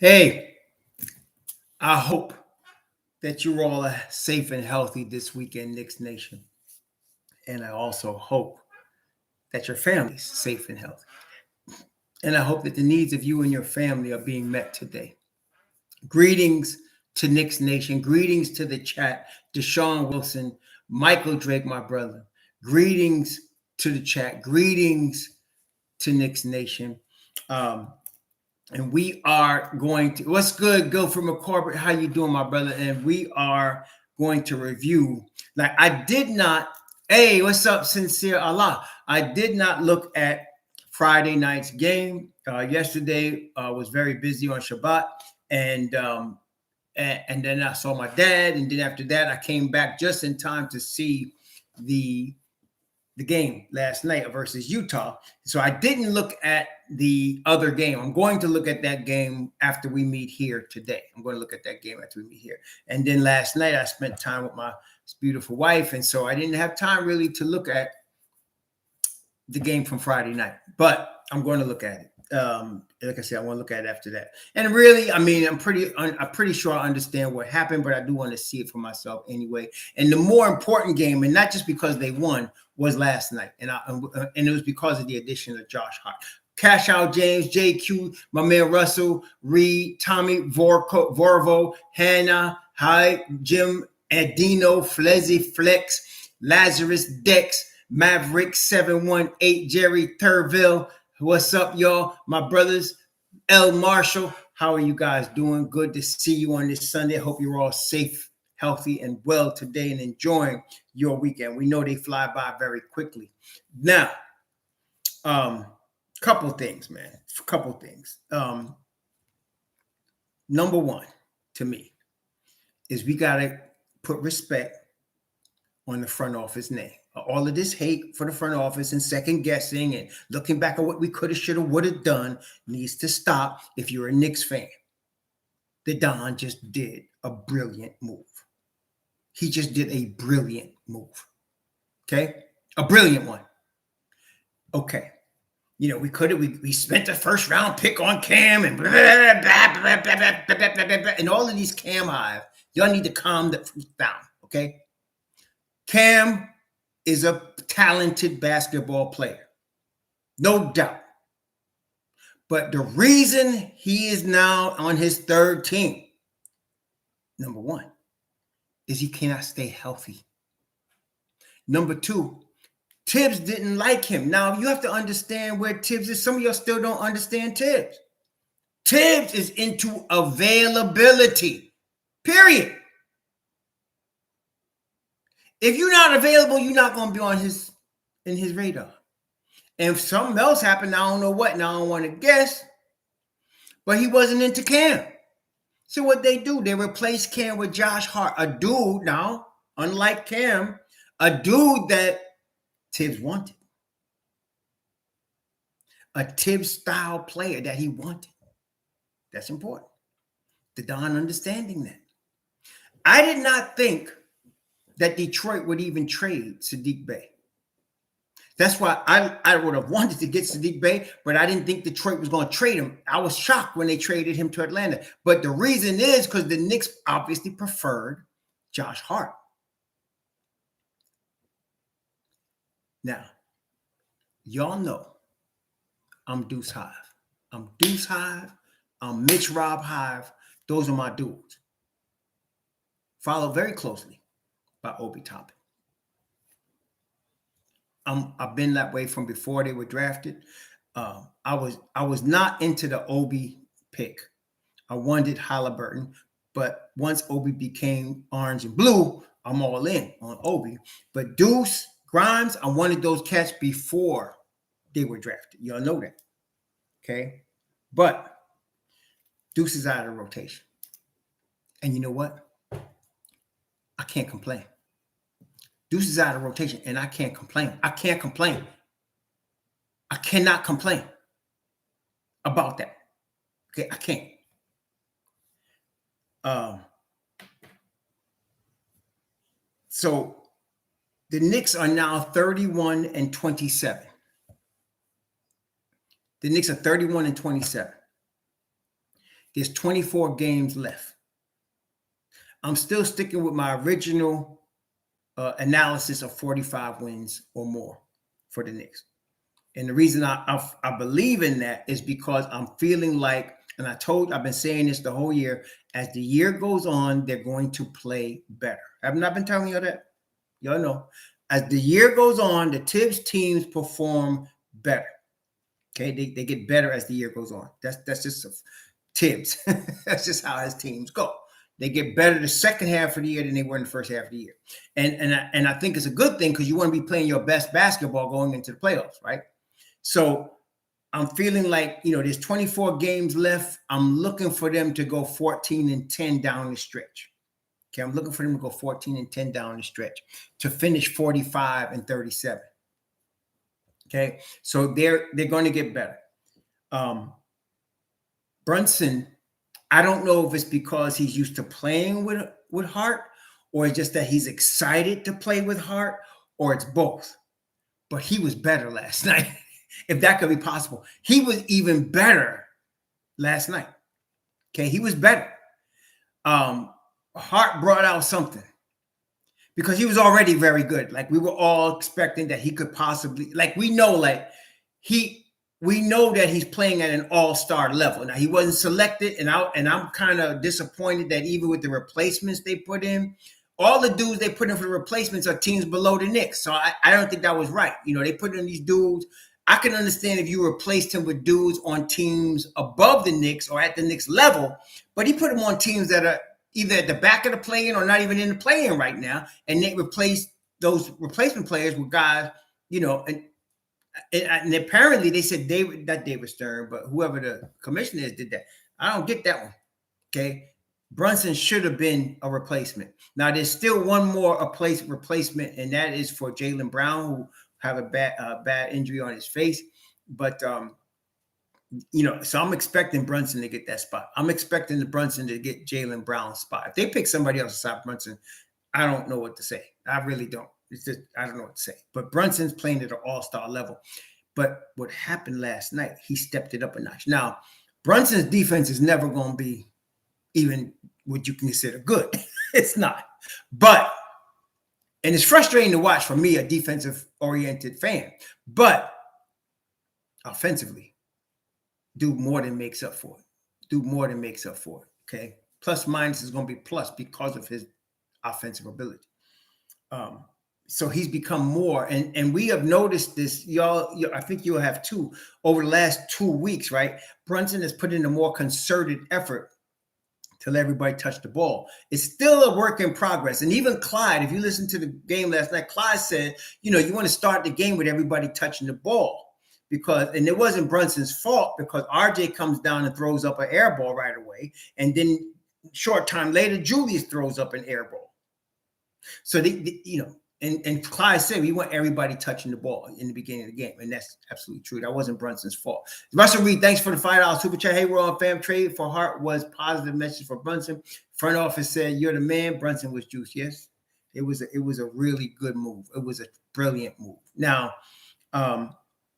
Hey, I hope that you're all safe and healthy this weekend, Knicks Nation. And I also hope that your family's safe and healthy. And I hope that the needs of you and your family are being met today. Greetings to Knicks Nation. Greetings to the chat. Deshaun Wilson, Michael Drake, my brother. Greetings to the chat. Greetings to Knicks Nation. And we are going to, what's good, Go from McCorbett? How you doing, my brother? And we are going to review. Like I did not, hey, what's up, Sincere Allah? I did not look at Friday night's game. Yesterday was very busy on Shabbat. And then I saw my dad. And then after that, I came back just in time to see the game last night versus Utah. So I didn't look at the other game. I'm going to look at that game after we meet here today. I'm going to look at that game after we meet here. And then last night I spent time with my beautiful wife. And so I didn't have time really to look at the game from Friday night, but I'm going to look at it. Like I said, I want to look at it after that. And really, I mean, I'm pretty sure I understand what happened, but I do want to see it for myself anyway. And the more important game, and not just because they won, was last night, and it was because of the addition of Josh Hart. Cash Out James, JQ, my man Russell, Reed, Tommy, Vorvo, Hannah, Hyde, Jim, Adino, Flezzy, Flex, Lazarus, Dex, Maverick 718, Jerry Thurville. What's up, y'all? My brothers, L. Marshall. How are you guys doing? Good to see you on this Sunday. I hope you're all safe, healthy, and well today and enjoying your weekend. We know they fly by very quickly. Now, couple things, man. Couple things. Number one, to me, is we got to put respect on the front office name. All of this hate for the front office and second guessing and looking back at what we could have, should have, would have done needs to stop if you're a Knicks fan. The Don just did a brilliant move. He just did a brilliant move. Okay? A brilliant one. Okay. You know, we spent the first round pick on Cam and blah, blah, blah, blah, blah, blah, blah, blah, blah, and all of these Cam hive. Y'all need to calm down. Okay? Cam is a talented basketball player. No doubt. But the reason he is now on his third team, number one, is he cannot stay healthy. Number two, Tibbs didn't like him. Now, you have to understand where Tibbs is. Some of y'all still don't understand Tibbs. Tibbs is into availability, period. If you're not available, you're not going to be in his radar. And if something else happened, I don't know what, and I don't want to guess, but he wasn't into Cam. So what they do, they replace Cam with Josh Hart, a dude now, unlike Cam, a dude that Tibbs wanted. A Tibbs-style player that he wanted. That's important. The Don understanding that. I did not think that Detroit would even trade Sadiq Bey. That's why I would have wanted to get Sadiq Bey, but I didn't think Detroit was going to trade him. I was shocked when they traded him to Atlanta. But the reason is because the Knicks obviously preferred Josh Hart. Now, y'all know I'm Deuce Hive. I'm Deuce Hive. I'm Mitch Rob Hive. Those are my dudes. Follow very closely by Obi Toppin. I've been that way from before they were drafted. I was not into the Obi pick. I wanted Halliburton, but once Obi became orange and blue, I'm all in on Obi. But Deuce, Grimes, I wanted those cats before they were drafted. Y'all know that. Okay? But Deuce is out of rotation. And you know what? I can't complain. Deuce is out of rotation, and I can't complain. I can't complain. I cannot complain about that. Okay, I can't. So the Knicks are now 31-27. The Knicks are 31-27. There's 24 games left. I'm still sticking with my original analysis of 45 wins or more for the Knicks. And the reason I believe in that is because I'm feeling like, and I've been saying this the whole year, as the year goes on, they're going to play better. Haven't I been telling you that? Y'all know. As the year goes on, the Tibbs teams perform better. Okay, they get better as the year goes on. That's just Tibbs. That's just how his teams go. They get better the second half of the year than they were in the first half of the year. And I think it's a good thing because you want to be playing your best basketball going into the playoffs, right? So I'm feeling like, there's 24 games left. I'm looking for them to go 14-10 down the stretch. Okay, I'm looking for them to go 14-10 down the stretch to finish 45-37. Okay, so they're going to get better. Brunson, I don't know if it's because he's used to playing with Hart, or it's just that he's excited to play with Hart, or it's both. But he was better last night, if that could be possible. He was even better last night. Okay, he was better. Hart brought out something because he was already very good. Like, we were all expecting that he could possibly, we know that he's playing at an all-star level. Now, he wasn't selected, and I'm kind of disappointed that even with the replacements they put in, all the dudes they put in for the replacements are teams below the Knicks. So I don't think that was right. They put in these dudes. I can understand if you replaced him with dudes on teams above the Knicks or at the Knicks level, but he put them on teams that are either at the back of the play-in or not even in the play-in right now, and they replaced those replacement players with guys, and apparently they said not David Stern, but whoever the commissioner is did that. I don't get that one. Okay. Brunson should have been a replacement. Now, there's still one more replacement, and that is for Jaylen Brown, who have a bad injury on his face. But, so I'm expecting Brunson to get that spot. I'm expecting the Brunson to get Jaylen Brown's spot. If they pick somebody else aside Brunson, I don't know what to say. I really don't. It's just, I don't know what to say. But Brunson's playing at an all-star level. But what happened last night, he stepped it up a notch. Now, Brunson's defense is never going to be even what you consider good. It's not. And it's frustrating to watch for me, a defensive-oriented fan. But offensively, do more than makes up for it. Okay? Plus minus is going to be plus because of his offensive ability. So he's become more, and we have noticed this, y'all. I think you'll have too over the last 2 weeks, right? Brunson has put in a more concerted effort to let everybody touch the ball. It's still a work in progress. And even Clyde, if you listen to the game last night, Clyde said, you want to start the game with everybody touching the ball and it wasn't Brunson's fault because RJ comes down and throws up an air ball right away, and then short time later, Julius throws up an air ball. So And Clyde said we want everybody touching the ball in the beginning of the game. And that's absolutely true. That wasn't Brunson's fault. Russell Reed, thanks for the $5 super chat. Hey, we're on fam. Trade for Hart was positive message for Brunson. Front office said, you're the man. Brunson was juice. Yes, it was a really good move. It was a brilliant move. Now,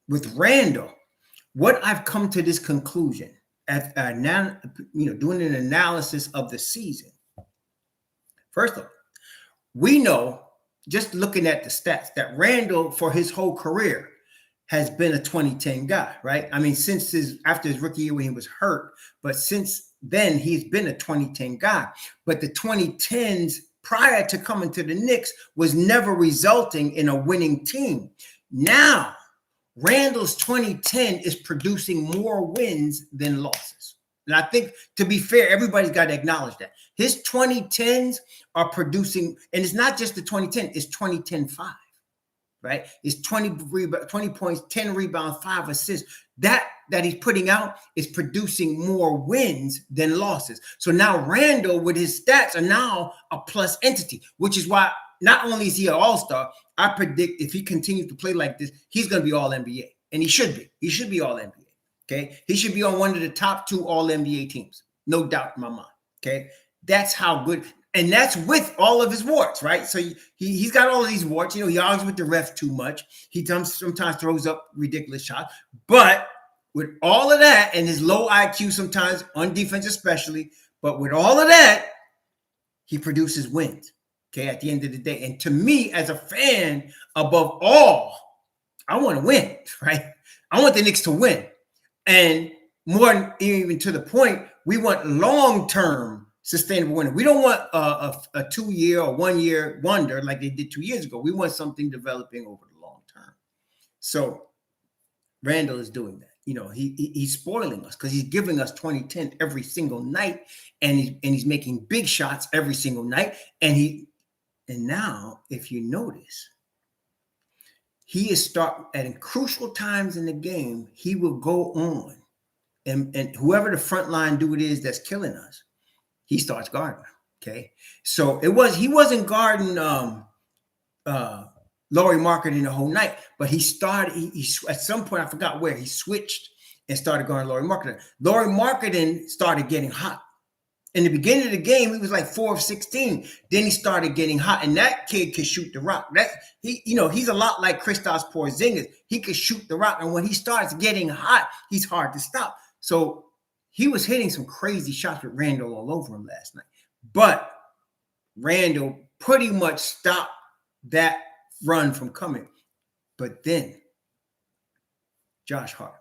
with Randall, what I've come to this conclusion after now, doing an analysis of the season. First of all, we know, just looking at the stats, that Randall for his whole career has been a 2010 guy, right? I mean, after his rookie year when he was hurt, but since then he's been a 2010 guy. But the 2010s prior to coming to the Knicks was never resulting in a winning team. Now, Randall's 2010 is producing more wins than losses. And I think, to be fair, everybody's got to acknowledge that. His 2010s are producing, and it's not just the 2010, it's 20-10-5, right? It's 20 points, 10 rebounds, 5 assists. That he's putting out is producing more wins than losses. So now Randall, with his stats, are now a plus entity, which is why not only is he an all-star, I predict if he continues to play like this, he's going to be all-NBA. And he should be. He should be all-NBA. Okay, he should be on one of the top 2 all-NBA teams. No doubt in my mind. Okay, that's how good, and that's with all of his warts, right? So he's got all of these warts. He argues with the ref too much. He sometimes throws up ridiculous shots. But with all of that and his low IQ sometimes on defense especially, but with all of that, he produces wins, okay, at the end of the day. And to me, as a fan, above all, I want to win, right? I want the Knicks to win. And more even to the point, we want long-term sustainable winning. We don't want a 2-year or 1-year wonder like they did 2 years ago. We want something developing over the long term. So Randall is doing that. You know, he's spoiling us because he's giving us 2010 every single night, and he's making big shots every single night. And now, if you notice, he is at crucial times in the game. He will go on, and whoever the front line dude is that's killing us, he starts guarding. Okay, so he wasn't guarding Laurie Marketing the whole night, but he started. He at some point, I forgot where, he switched and started going Laurie Marketing. Laurie Marketing started getting hot. In the beginning of the game, he was like 4 of 16. Then he started getting hot, and that kid could shoot the rock. He's a lot like Kristaps Porzingis. He could shoot the rock, and when he starts getting hot, he's hard to stop. So he was hitting some crazy shots with Randall all over him last night. But Randall pretty much stopped that run from coming. But then Josh Hart.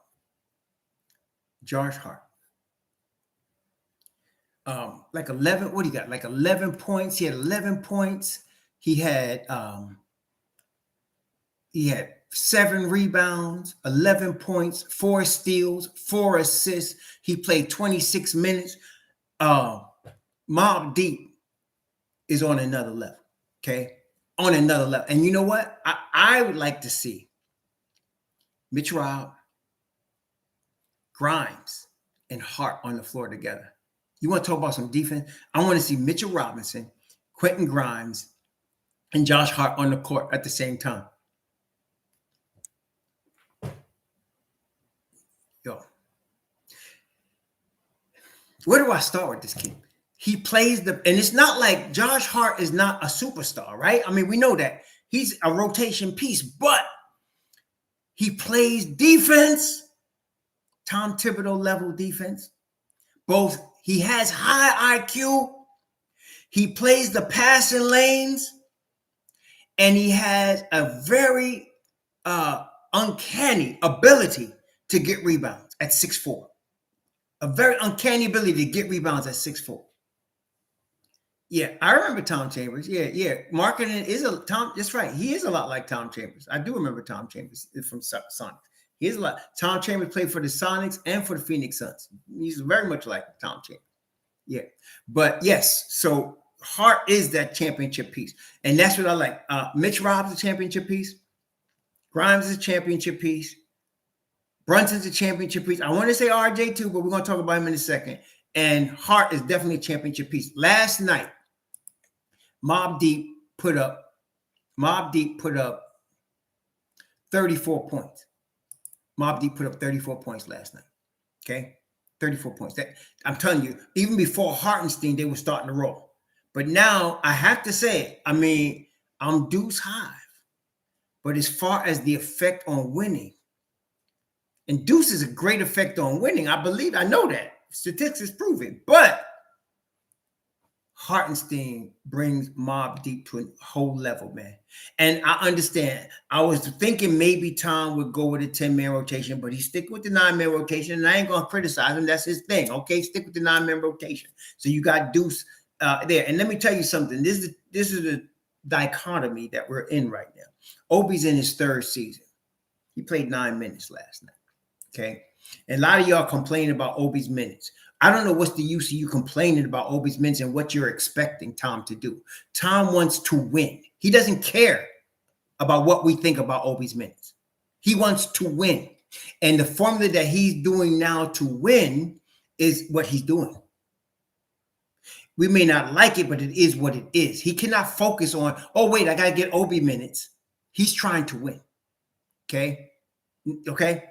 Like 11, what do you got? Like 11 points. He had 11 points. He had 7 rebounds, 11 points, 4 steals, 4 assists. He played 26 minutes. Mobbdeep is on another level. Okay. On another level. And you know what? I would like to see Mitch Rob, Grimes, and Hart on the floor together. You want to talk about some defense? I want to see Mitchell Robinson, Quentin Grimes, and Josh Hart on the court at the same time. Yo. Where do I start with this kid? He plays and it's not like Josh Hart is not a superstar, right? I mean, we know that. He's a rotation piece, but he plays defense, Tom Thibodeau level defense. Both, he has high IQ, he plays the passing lanes, and he has a very uncanny ability to get rebounds at 6'4". A very uncanny ability to get rebounds at 6'4". Yeah, I remember Tom Chambers. Yeah. Marketing is Tom. That's right. He is a lot like Tom Chambers. I do remember Tom Chambers from Sonics. He is a lot. Tom Chambers played for the Sonics and for the Phoenix Suns. He's very much like Tom Chambers. Yeah, but yes. So Hart is that championship piece, and that's what I like. Mitch Rob's a championship piece. Grimes is a championship piece. Brunson's a championship piece. I want to say RJ too, but we're going to talk about him in a second. And Hart is definitely a championship piece. Last night, Mobbdeep put up 34 points. Mobbdeep put up 34 points last night. Okay? 34 points. I'm telling you, even before Hartenstein, they were starting to roll. But now I have to say, I mean, I'm Deuce Hive. But as far as the effect on winning, and Deuce is a great effect on winning. I know that. Statistics prove it. But Hartenstein brings Mobbdeep to a whole level, man. And I understand. I was thinking maybe Tom would go with a 10-man rotation, but he stick with the 9-man rotation, and I ain't going to criticize him. That's his thing, okay? Stick with the 9-man rotation. So you got Deuce there. And let me tell you something. This is the dichotomy that we're in right now. Obi's in his 3rd season. He played 9 minutes last night, okay? And a lot of y'all complain about Obi's minutes. I don't know what's the use of you complaining about Obi's minutes and what you're expecting Tom to do. Tom wants to win. He doesn't care about what we think about Obi's minutes. He wants to win. And the formula that he's doing now to win is what he's doing. We may not like it, but it is what it is. He cannot focus on, oh, wait, I got to get Obi minutes. He's trying to win. Okay? Okay?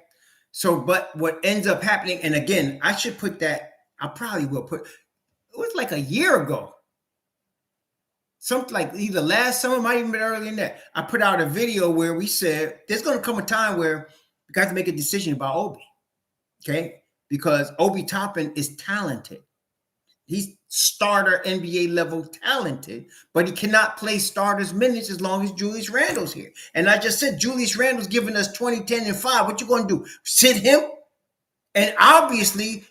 So, but what ends up happening, and again, I should put that, I probably will put, it was like a year ago. Something like either last summer, might even been earlier than that. I put out a video where we said, there's going to come a time where we got to make a decision about Obi. Okay, because Obi Toppin is talented. He's starter NBA level talented, but he cannot play starters minutes as long as Julius Randle's here. And I just said Julius Randle's giving us 20, 10, and 5. What you going to do? Sit him? And obviously,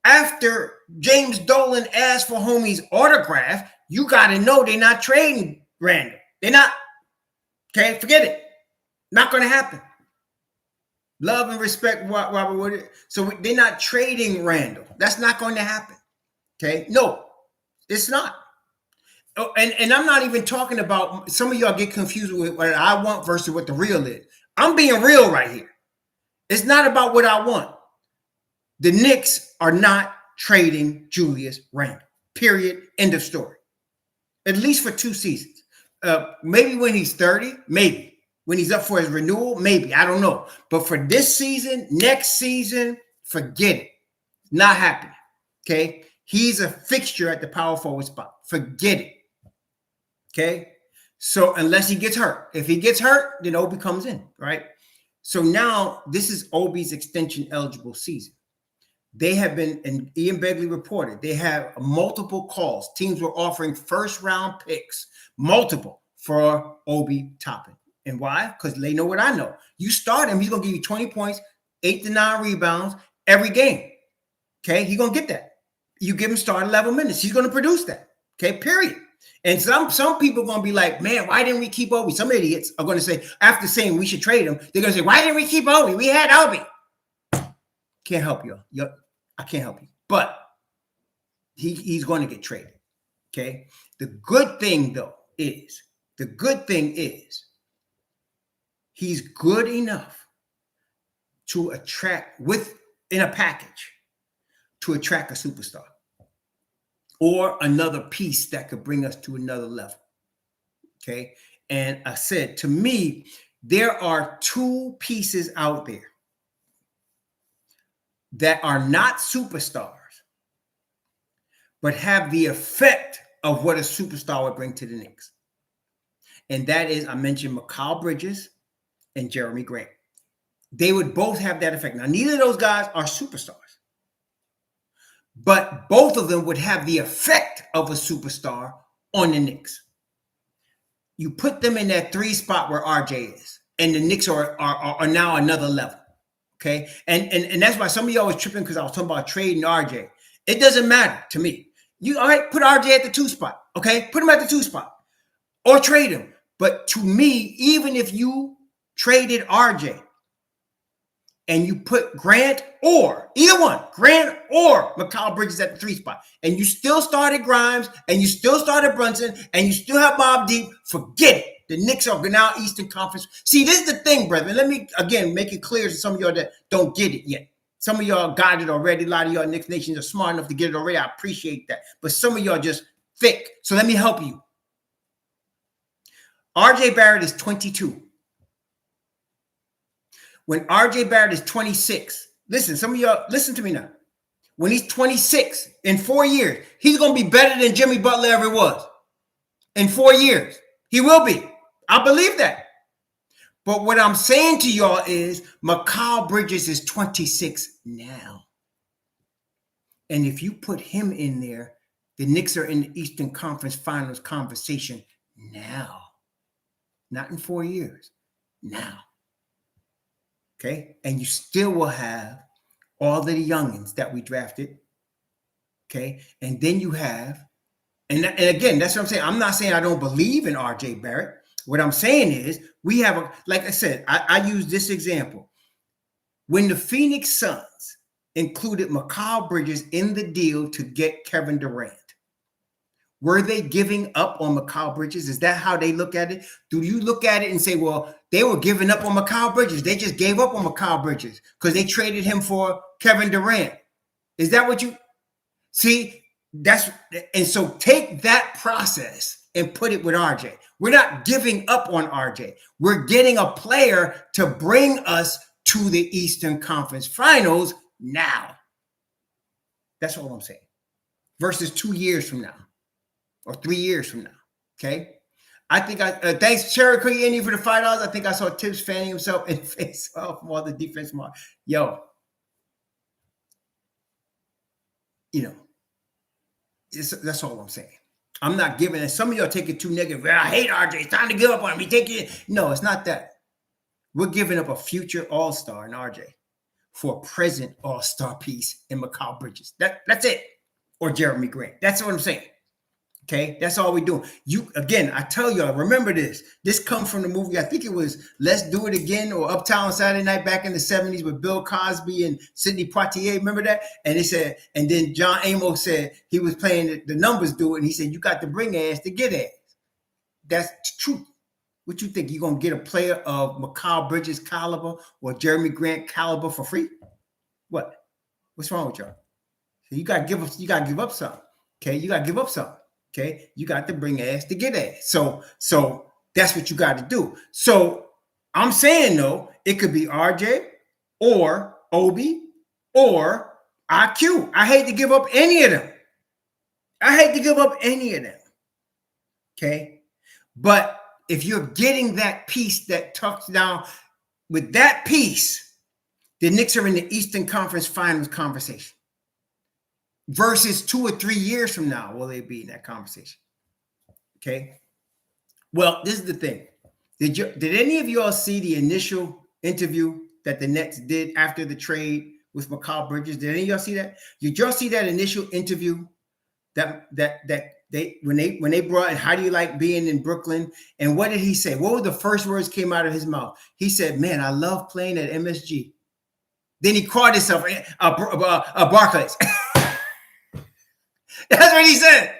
after James Dolan asked for homie's autograph, you got to know they're not trading Randle. They're not. Okay, forget it. Not going to happen. Love and respect Robert Wood. So they're not trading Randle. That's not going to happen. Okay, no, it's not. Oh, and I'm not even talking about, some of y'all get confused with what I want versus what the real is. I'm being real right here. It's not about what I want. The Knicks are not trading Julius Randle. Period. End of story. At least for 2 seasons. Maybe when he's 30, maybe. When he's up for his renewal, maybe. I don't know. But for this season, next season, forget it. Not happening. Okay? He's a fixture at the power forward spot. Forget it. Okay? So unless he gets hurt. If he gets hurt, then Obi comes in, right? So now this is Obi's extension eligible season. They have been, and Ian Begley reported, they have multiple calls. Teams were offering first-round picks, multiple, for Obi Toppin. And why? Because they know what I know. You start him, he's going to give you 20 points, 8 to 9 rebounds every game. Okay? He's going to get that. You give him starting level minutes. He's going to produce that. Okay, period. And some people are going to be like, man, why didn't we keep Obi? Some idiots are going to say, after saying we should trade him, they're going to say, why didn't we keep Obi? We had Obi. Can't help you. I can't help you. But he's going to get traded. Okay? The good thing is he's good enough to attract, in a package, to attract a superstar or another piece that could bring us to another level. Okay. And I said, to me, there are 2 pieces out there that are not superstars, but have the effect of what a superstar would bring to the Knicks. And that is, I mentioned Mikal Bridges and Jeremy Grant. They would both have that effect. Now, neither of those guys are superstars. But both of them would have the effect of a superstar on the Knicks. You put them in that 3 spot where RJ is, and the Knicks are now another level. Okay. And that's why some of y'all was tripping because I was talking about trading RJ. It doesn't matter to me. You all right, put RJ at the 2 spot. Okay. Put him at the 2 spot. Or trade him. But to me, even if you traded RJ, and you put Grant or either one, Grant or Mikal Bridges at the 3 spot, and you still started Grimes, and you still started Brunson, and you still have Mobbdeep, forget it. The Knicks are now Eastern Conference. See, this is the thing, brethren. Let me, again, make it clear to some of y'all that don't get it yet. Some of y'all got it already. A lot of y'all Knicks Nations are smart enough to get it already. I appreciate that. But some of y'all just thick. So let me help you. RJ Barrett is 22. When RJ Barrett is 26, listen, some of y'all, listen to me now. When he's 26, in 4 years, he's going to be better than Jimmy Butler ever was. In 4 years. He will be. I believe that. But what I'm saying to y'all is Mikal Bridges is 26 now. And if you put him in there, the Knicks are in the Eastern Conference Finals conversation now. Not in 4 years. Now. Okay, and you still will have all of the youngins that we drafted. Okay, and then you have, and again, that's what I'm saying. I'm not saying I don't believe in RJ Barrett. What I'm saying is we have like I said, I use this example. When the Phoenix Suns included Mikal Bridges in the deal to get Kevin Durant, were they giving up on Mikal Bridges? Is that how they look at it? Do you look at it and say, well, they were giving up on Mikal Bridges. They just gave up on Mikal Bridges because they traded him for Kevin Durant. Is that what you see? And so take that process and put it with RJ. We're not giving up on RJ. We're getting a player to bring us to the Eastern Conference Finals now. That's all I'm saying. Versus 2 years from now. Or 3 years from now, okay? I think thanks, Cherry Creaney, for the $5. I think I saw Tibbs fanning himself in the face off from all the defense mark. Yo, you know, that's all I'm saying. I'm not giving it. Some of y'all take it too negative. Well, I hate RJ. It's time to give up on him. He take it. No, it's not that. We're giving up a future all-star in RJ for a present all-star piece in Mikal Bridges. That's it. Or Jeremy Grant. That's what I'm saying. Okay, that's all we're doing. You again, I tell y'all, remember this. This comes from the movie. I think it was Let's Do It Again or Uptown Saturday Night back in the 70s with Bill Cosby and Sidney Poitier. Remember that? And they said, and then John Amos said he was playing the numbers do it, and he said, you got to bring ass to get ass. That's true. What you think? You're gonna get a player of Mikal Bridges caliber or Jeremy Grant caliber for free? What? What's wrong with y'all? You gotta give up, something. Okay, you gotta give up something. Okay, you got to bring ass to get ass. So that's what you got to do. So I'm saying though, it could be RJ or Obi or IQ. I hate to give up any of them. Okay, but if you're getting that piece that tucks down with that piece, the Knicks are in the Eastern Conference Finals conversation. Versus 2 or 3 years from now, will they be in that conversation? Okay. Well, this is the thing. Did any of y'all see the initial interview that the Nets did after the trade with Mikal Bridges? Did any of y'all see that? Did y'all see that initial interview that they when they brought in, how do you like being in Brooklyn? And what did he say? What were the first words came out of his mouth? He said, "Man, I love playing at MSG." Then he called himself Barclays. That's what he said.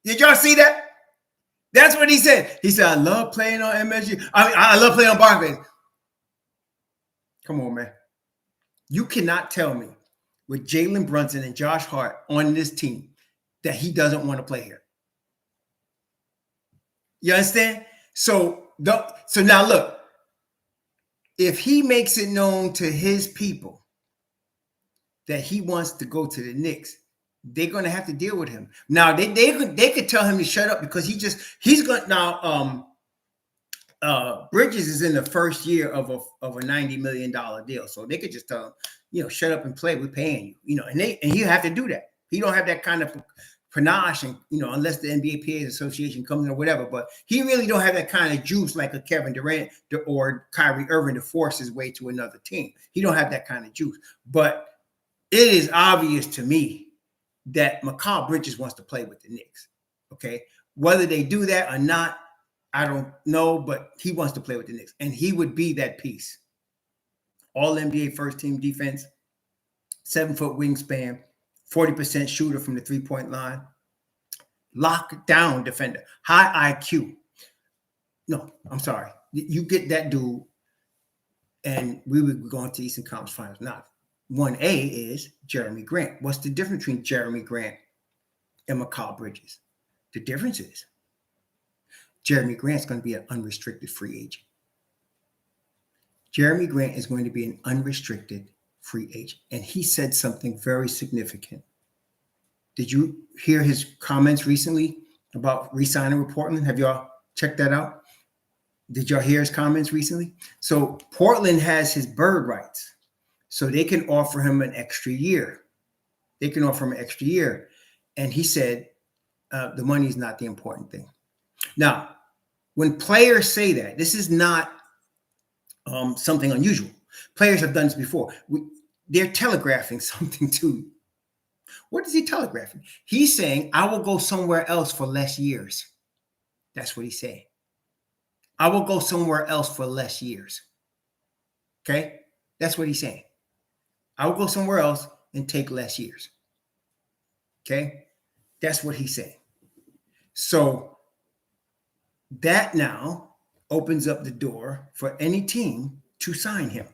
Did y'all see that? That's what he said. He said, I love playing on MSG. I love playing on Barclays. Come on, man. You cannot tell me with Jalen Brunson and Josh Hart on this team that he doesn't want to play here. You understand? So now look, if he makes it known to his people that he wants to go to the Knicks, they're going to have to deal with him. Now they could tell him to shut up because he's going now. Bridges is in the first year of a $90 million deal, so they could just tell him, shut up and play. We're paying you, and he'll have to do that. He don't have that kind of panache, and unless the NBA Players Association comes in or whatever. But he really don't have that kind of juice like a Kevin Durant or Kyrie Irving to force his way to another team. He don't have that kind of juice. But it is obvious to me that Mikal Bridges wants to play with the Knicks. Okay, whether they do that or not, I don't know, but he wants to play with the Knicks, and he would be that piece. All NBA first team defense, 7-foot wingspan, 40% shooter from the 3-point line, lockdown defender, high IQ. No, I'm sorry. You get that dude, and we would be going to Eastern Conference Finals. Now, 1A is Jeremy Grant. What's the difference between Jeremy Grant and Mikal Bridges? The difference is Jeremy Grant's going to be an unrestricted free agent. Jeremy Grant is going to be an unrestricted free agent. And he said something very significant. Did you hear his comments recently about re-signing with Portland? Have y'all checked that out? Did y'all hear his comments recently? So Portland has his bird rights. So they can offer him an extra year. And he said, the money is not the important thing. Now, when players say that, this is not something unusual. Players have done this before. They're telegraphing something to you. What is he telegraphing? He's saying, I will go somewhere else for less years. That's what he's saying. I will go somewhere else for less years. Okay? That's what he's saying. I will go somewhere else and take less years. Okay? That's what he's saying. So that now opens up the door for any team to sign him.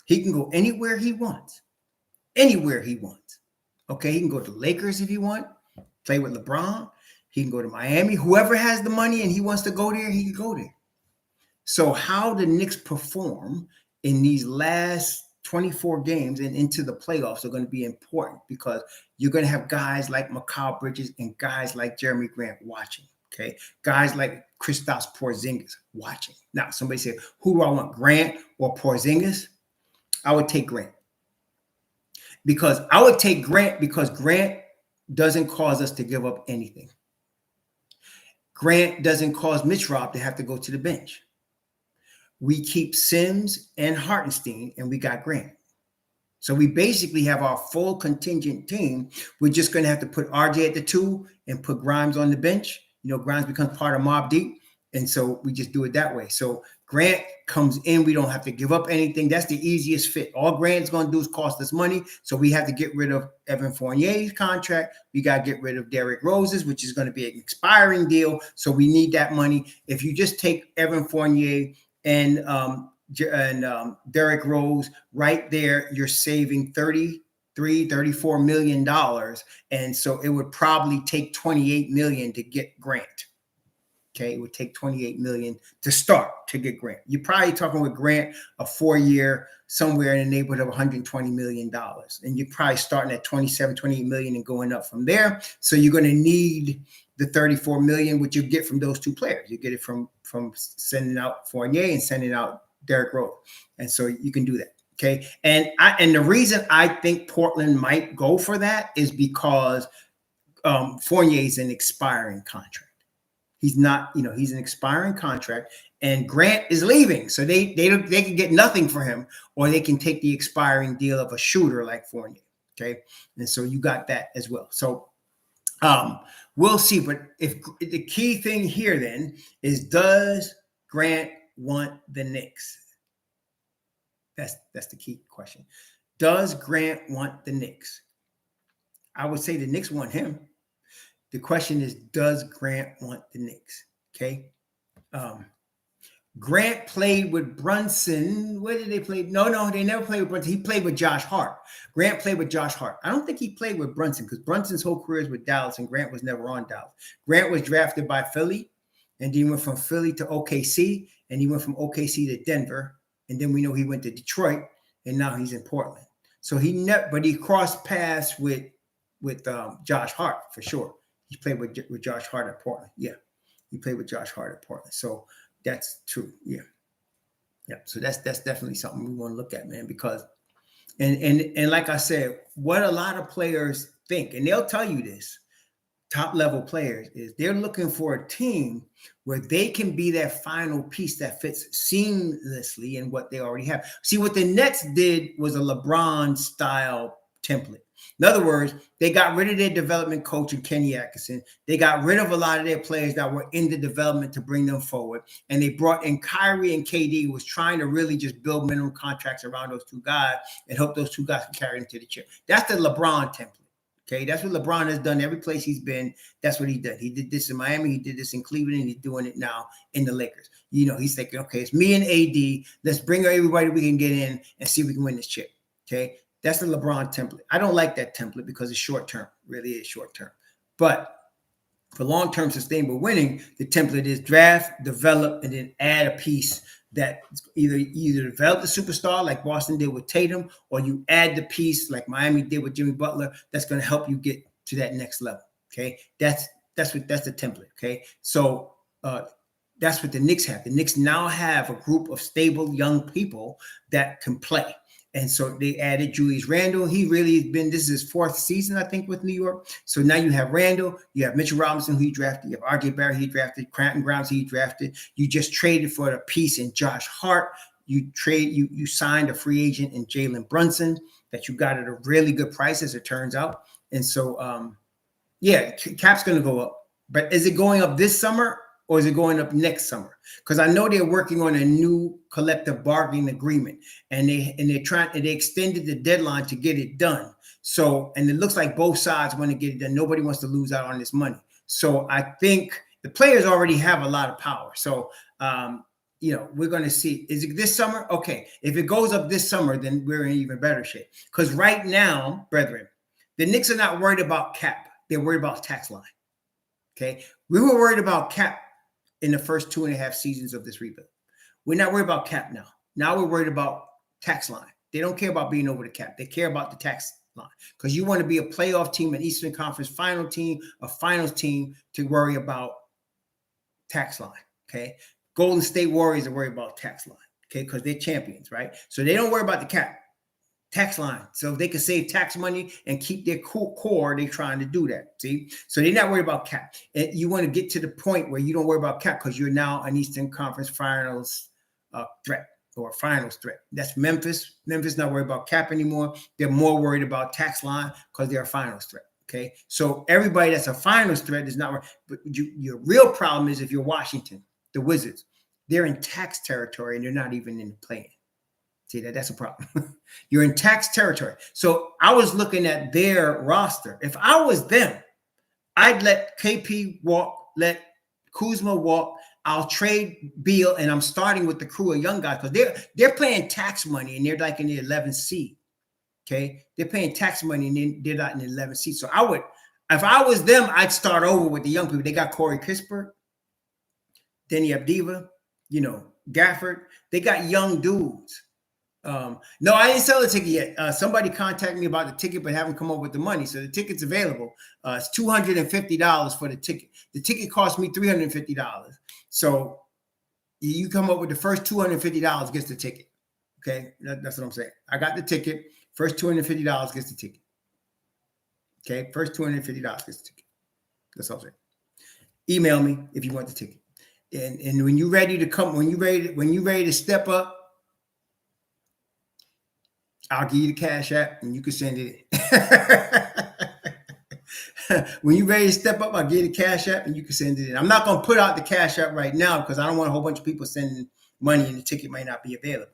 He can go anywhere he wants. Anywhere he wants. Okay, he can go to the Lakers if he wants, play with LeBron. He can go to Miami. Whoever has the money and he wants to go there, he can go there. So how the Knicks perform in these last 24 games and into the playoffs are going to be important because you're going to have guys like Mikal Bridges and guys like Jeremy Grant watching, okay? Guys like Kristaps Porzingis watching. Now, somebody said, who do I want, Grant or Porzingis? I would take Grant. because I would take Grant because Grant doesn't cause us to give up anything. Grant doesn't cause Mitch Rob to have to go to the bench. We keep Sims and Hartenstein, and we got Grant. So we basically have our full contingent team. We're just going to have to put RJ at the 2 and put Grimes on the bench. Grimes becomes part of Mobbdeep. And so we just do it that way. So Grant comes in. We don't have to give up anything. That's the easiest fit. All Grant's going to do is cost us money. So we have to get rid of Evan Fournier's contract. We got to get rid of Derrick Rose's, which is going to be an expiring deal. So we need that money. If you just take Evan Fournier and Derrick Rose right there, you're saving $34 million. And so it would probably take $28 million to get Grant. Okay, it would take $28 million to start to get Grant. You're probably talking with Grant a 4-year somewhere in the neighborhood of $120 million. And you're probably starting at 27, 28 million and going up from there. So you're going to need the 34 million, which you get from those 2 players. You get it from sending out Fournier and sending out Derrick Rose. And so you can do that. Okay. And the reason I think Portland might go for that is because Fournier is an expiring contract. He's not, he's an expiring contract, and Grant is leaving. So they can get nothing for him, or they can take the expiring deal of a shooter like Fournier. Okay. And so you got that as well. So we'll see. But if the key thing here then is, does Grant want the Knicks? That's the key question. Does Grant want the Knicks? I would say the Knicks want him. The question is, does Grant want the Knicks? Okay. Grant played with Brunson. Where did they play? No, they never played with Brunson. He played with Josh Hart. Grant played with Josh Hart. I don't think he played with Brunson because Brunson's whole career is with Dallas, and Grant was never on Dallas. Grant was drafted by Philly, and then he went from Philly to OKC, and he went from OKC to Denver, and then we know he went to Detroit, and now he's in Portland. So but he crossed paths with Josh Hart for sure. He played with Josh Hart at Portland. Yeah, he played with Josh Hart at Portland. So that's true. Yeah. So that's definitely something we want to look at, man, because and like I said, what a lot of players think, and they'll tell you this, top level players, is they're looking for a team where they can be that final piece that fits seamlessly in what they already have. See, what the Nets did was a LeBron style template. In other words, they got rid of their development coach in KNICKS. They got rid of a lot of their players that were in the development to bring them forward. And they brought in Kyrie and KD, was trying to really just build minimum contracts around those 2 guys and hope those 2 guys can carry them to the chip. That's the LeBron template. Okay, that's what LeBron has done every place he's been. That's what he did. He did this in Miami. He did this in Cleveland, and he's doing it now in the Lakers. He's thinking, okay, it's me and AD. Let's bring everybody we can get in and see if we can win this chip. Okay. That's the LeBron template. I don't like that template because it's short term, really is short term. But for long term sustainable winning, the template is draft, develop, and then add a piece that either develop the superstar like Boston did with Tatum, or you add the piece like Miami did with Jimmy Butler that's going to help you get to that next level. Okay, that's the template. Okay, so that's what the Knicks have. The Knicks now have a group of stable young people that can play. And so they added Julius Randle. He really has been, this is his 4th season, I think, with New York. So now you have Randle, you have Mitchell Robinson, who he drafted, you have RJ Barrett, he drafted, Quentin Grimes, he drafted. You just traded for a piece in Josh Hart. You signed a free agent in Jalen Brunson that you got at a really good price, as it turns out. And so, cap's going to go up. But is it going up this summer, or is it going up next summer? Because I know they're working on a new collective bargaining agreement, and they extended the deadline to get it done. So, and it looks like both sides want to get it done. Nobody wants to lose out on this money. So I think the players already have a lot of power. So, we're going to see. Is it this summer? Okay. If it goes up this summer, then we're in even better shape. Because right now, brethren, the Knicks are not worried about cap. They're worried about tax line. Okay. We were worried about cap in the first 2.5 seasons of this rebuild. We're not worried about cap now. Now we're worried about tax line. They don't care about being over the cap. They care about the tax line, because you want to be a playoff team, an Eastern Conference final team, a finals team, to worry about tax line. Okay. Golden State Warriors are worried about tax line. Okay. Because they're champions, right? So they don't worry about the cap. Tax line. So they can save tax money and keep their core, they're trying to do that. See? So they're not worried about cap. And you want to get to the point where you don't worry about cap because you're now an Eastern Conference Finals threat or finals threat. That's Memphis. Memphis not worried about cap anymore. They're more worried about tax line because they're a finals threat. Okay. So everybody that's a finals threat is not, but your real problem is if you're Washington, the Wizards, they're in tax territory and they're not even in the play-in. See, that's a problem. You're in tax territory. So I was looking at their roster. If I was them, I'd let KP walk, let Kuzma walk. I'll trade Beal, and I'm starting with the crew of young guys because they're paying tax money, and they're like in the 11th seed. Okay, they're paying tax money, and they're not in the 11th seed. So I would, if I was them, I'd start over with the young people. They got Corey Kispert, Denny Abdiva, Gafford. They got young dudes. No, I didn't sell the ticket yet. Somebody contacted me about the ticket, but haven't come up with the money. So the ticket's available. It's $250 for the ticket. The ticket cost me $350. So you come up with the first $250 gets the ticket. Okay, that's what I'm saying. I got the ticket. First $250 gets the ticket. Okay, first $250 gets the ticket. That's all I'm saying. Email me if you want the ticket. And when you're ready to come, when you're ready to step up, I'll give you the Cash App and you can send it in. When you're ready to step up, I'll give you the Cash App and you can send it in. I'm not going to put out the Cash App right now because I don't want a whole bunch of people sending money and the ticket might not be available.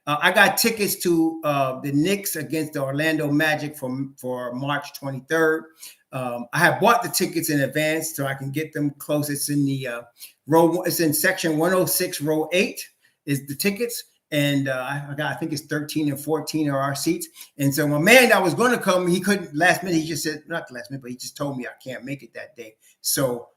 I got tickets to the Knicks against the Orlando Magic for March 23rd. I have bought the tickets in advance so I can get them close. It's in the it's in section 106, row 8 is the tickets. And I think it's 13 and 14 are our seats. And so my man that was going to come, he couldn't last minute. He just said, not the last minute, but he just told me I can't make it that day. So,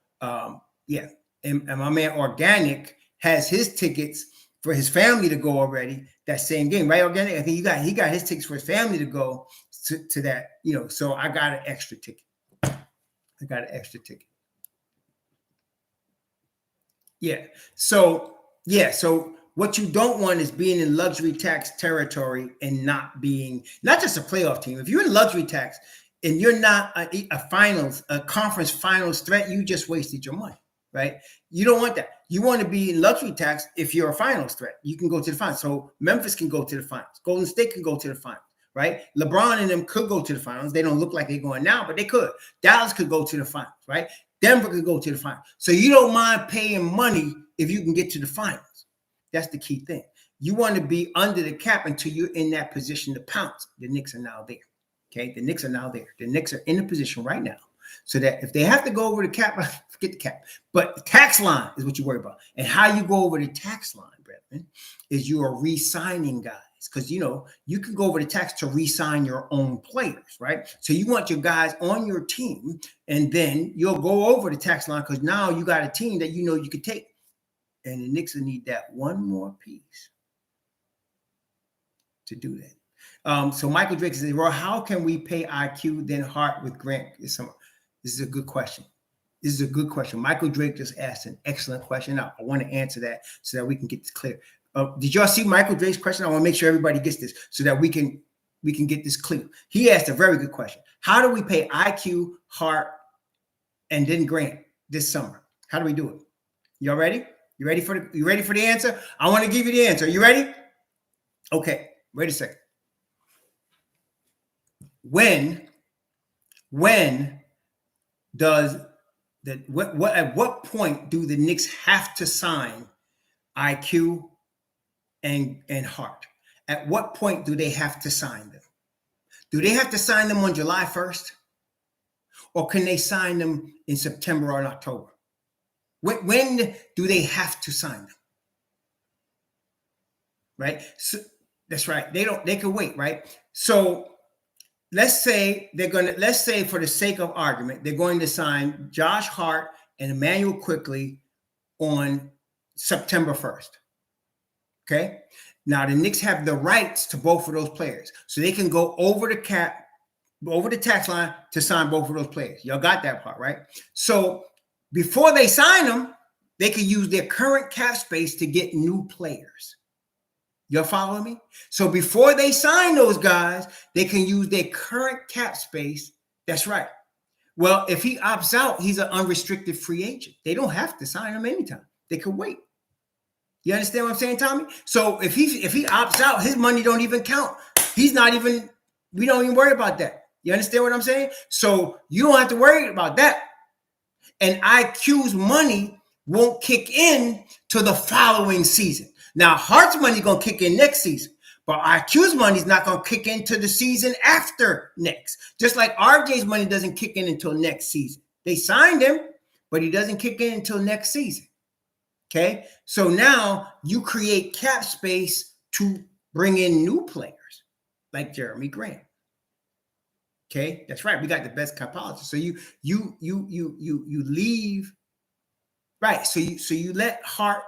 yeah. And my man Organic has his tickets for his family to go already that same game, right? Organic, I think he got his tickets for his family to go to that, so I got an extra ticket. Yeah. So what you don't want is being in luxury tax territory and not just a playoff team. If you're in luxury tax and you're not a conference finals threat, you just wasted your money, right? You don't want that. You want to be in luxury tax if you're a finals threat. You can go to the finals. So Memphis can go to the finals. Golden State can go to the finals, right? LeBron and them could go to the finals. They don't look like they're going now, but they could. Dallas could go to the finals, right? Denver could go to the finals. So you don't mind paying money if you can get to the finals. That's the key thing. You want to be under the cap until you're in that position to pounce. The Knicks are now there. Okay, the Knicks are now there. The Knicks are in a position right now so that if they have to go over the cap, forget the cap. But the tax line is what you worry about. And how you go over the tax line, brethren, is you are re-signing guys. Because, you can go over the tax to re-sign your own players, right? So you want your guys on your team, and then you'll go over the tax line because now you got a team that you can take. And the Knicks will need that one more piece to do that. So Michael Drake says, "Roy, how can we pay IQ then Hart with Grant this summer?" This is a good question. Michael Drake just asked an excellent question. I want to answer that so that we can get this clear. Did y'all see Michael Drake's question? I want to make sure everybody gets this so that we can get this clear. He asked a very good question. How do we pay IQ, Hart, and then Grant this summer? How do we do it? Y'all ready? You ready for the answer? I want to give you the answer. You ready? Okay. Wait a second. When does at what point do the Knicks have to sign IQ and Hart? At what point do they have to sign them? Do they have to sign them on July 1st? Or can they sign them in September or October? When do they have to sign them? Right? So that's right. They can wait, right? So let's say for the sake of argument, they're going to sign Josh Hart and Emmanuel Quickly on September 1st. Okay. Now the Knicks have the rights to both of those players. So they can go over the cap, over the tax line to sign both of those players. Y'all got that part, right? So before they sign them, they can use their current cap space to get new players. Y'all follow me? So before they sign those guys, they can use their current cap space. That's right. Well, if he opts out, he's an unrestricted free agent. They don't have to sign him anytime. They could wait. You understand what I'm saying, Tommy? So if he opts out, his money don't even count. We don't even worry about that. You understand what I'm saying? So you don't have to worry about that. And IQ's money won't kick in to the following season. Now, Hart's money going to kick in next season, but IQ's money is not going to kick into the season after next. Just like RJ's money doesn't kick in until next season. They signed him, but he doesn't kick in until next season. Okay? So now you create cap space to bring in new players like Jeremy Grant. Okay? That's right. We got the best capologist. So you leave. Right. So you let Hart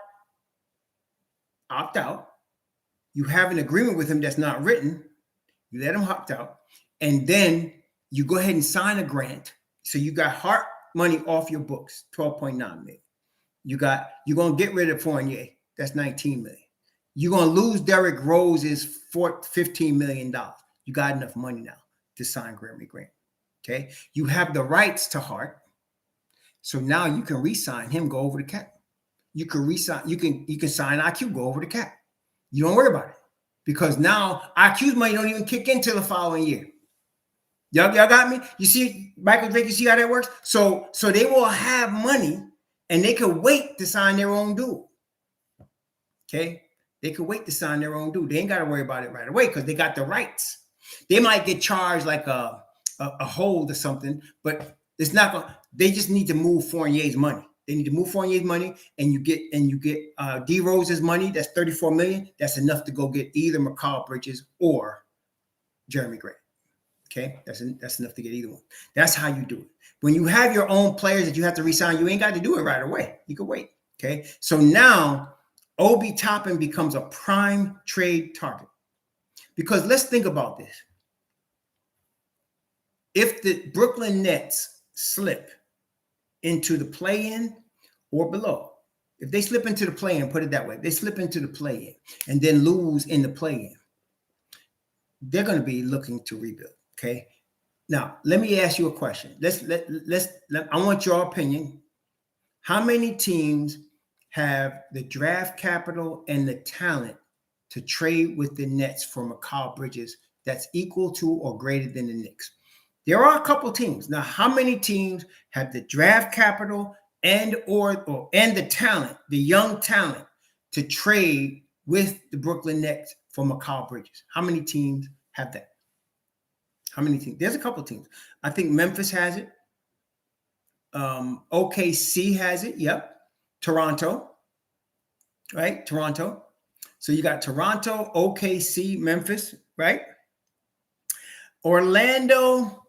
opt out. You have an agreement with him that's not written. You let him opt out. And then you go ahead and sign a grant. So you got Hart money off your books, 12.9 million. You're going to get rid of Fournier. That's 19 million. You're going to lose Derrick Rose's $15 million. You got enough money now to sign Jeremy Grant. Okay. You have the rights to Hart. So now you can re-sign him, go over the cap. You can re-sign, you can sign IQ, go over the cap. You don't worry about it. Because now IQ's money don't even kick in till the following year. Y'all got me? You see, Michael Drake, you see how that works? So they will have money and they can wait to sign their own dude. Okay? They can wait to sign their own dude. They ain't got to worry about it right away because they got the rights. They might get charged like a hold or something, but it's not going. They just need to move Fournier's money. They need to move Fournier's money, and you get D Rose's money. That's $34 million. That's enough to go get either Mikal Bridges or Jeremy Grant. Okay, that's enough to get either one. That's how you do it. When you have your own players that you have to re-sign, you ain't got to do it right away. You can wait. Okay, so now Obi Toppin becomes a prime trade target because let's think about this. If the Brooklyn Nets slip into the play-in or below, if they slip into the play-in, put it that way, they slip into the play-in and then lose in the play-in, they're going to be looking to rebuild. Okay. Now, let me ask you a question. I want your opinion. How many teams have the draft capital and the talent to trade with the Nets for Mikal Bridges that's equal to or greater than the Knicks? There are a couple teams. Now, how many teams have the draft capital and the talent, the young talent, to trade with the Brooklyn Nets for Mikal Bridges? How many teams have that? How many teams? There's a couple teams. I think Memphis has it. OKC has it. Yep. Toronto. Right? Toronto. So you got Toronto, OKC, Memphis, right? Orlando.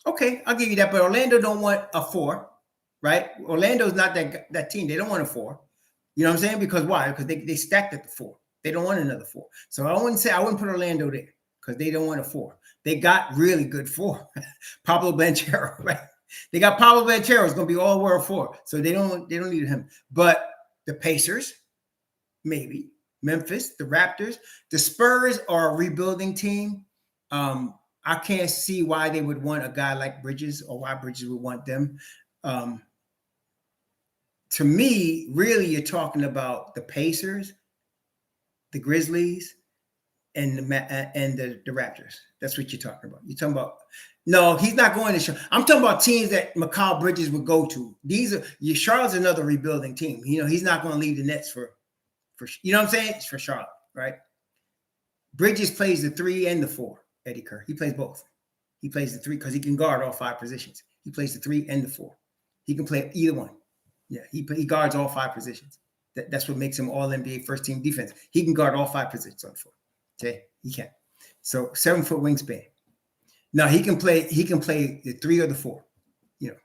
Okay, I'll give you that. But Orlando don't want a 4, right? Orlando's not that team. They don't want a 4. You know what I'm saying? Because why? Because they stacked at the 4. They don't want another 4. So I wouldn't put Orlando there because they don't want a 4. They got really good 4. Pablo Banchero, right? They got Pablo Banchero. It's going to be all world 4. So they don't need him. But the Pacers, maybe. Memphis, the Raptors, the Spurs are a rebuilding team. I can't see why they would want a guy like Bridges or why Bridges would want them. To me, really, you're talking about the Pacers, the Grizzlies, and the Raptors. That's what you're talking about. You're talking about no, he's not going to show. I'm talking about teams that Mikal Bridges would go to. Charlotte's another rebuilding team. You know, he's not going to leave the Nets for you know what I'm saying? It's for Charlotte, right? Bridges plays the 3 and the 4. Eddie Kerr. He plays both. He plays the 3 because he can guard all 5 positions. He plays the 3 and the 4. He can play either one. Yeah, he guards all 5 positions. That's what makes him all NBA first team defense. He can guard all 5 positions on the floor. Okay, he can. So 7-foot wingspan. Now he can play the 3 or the 4. You know,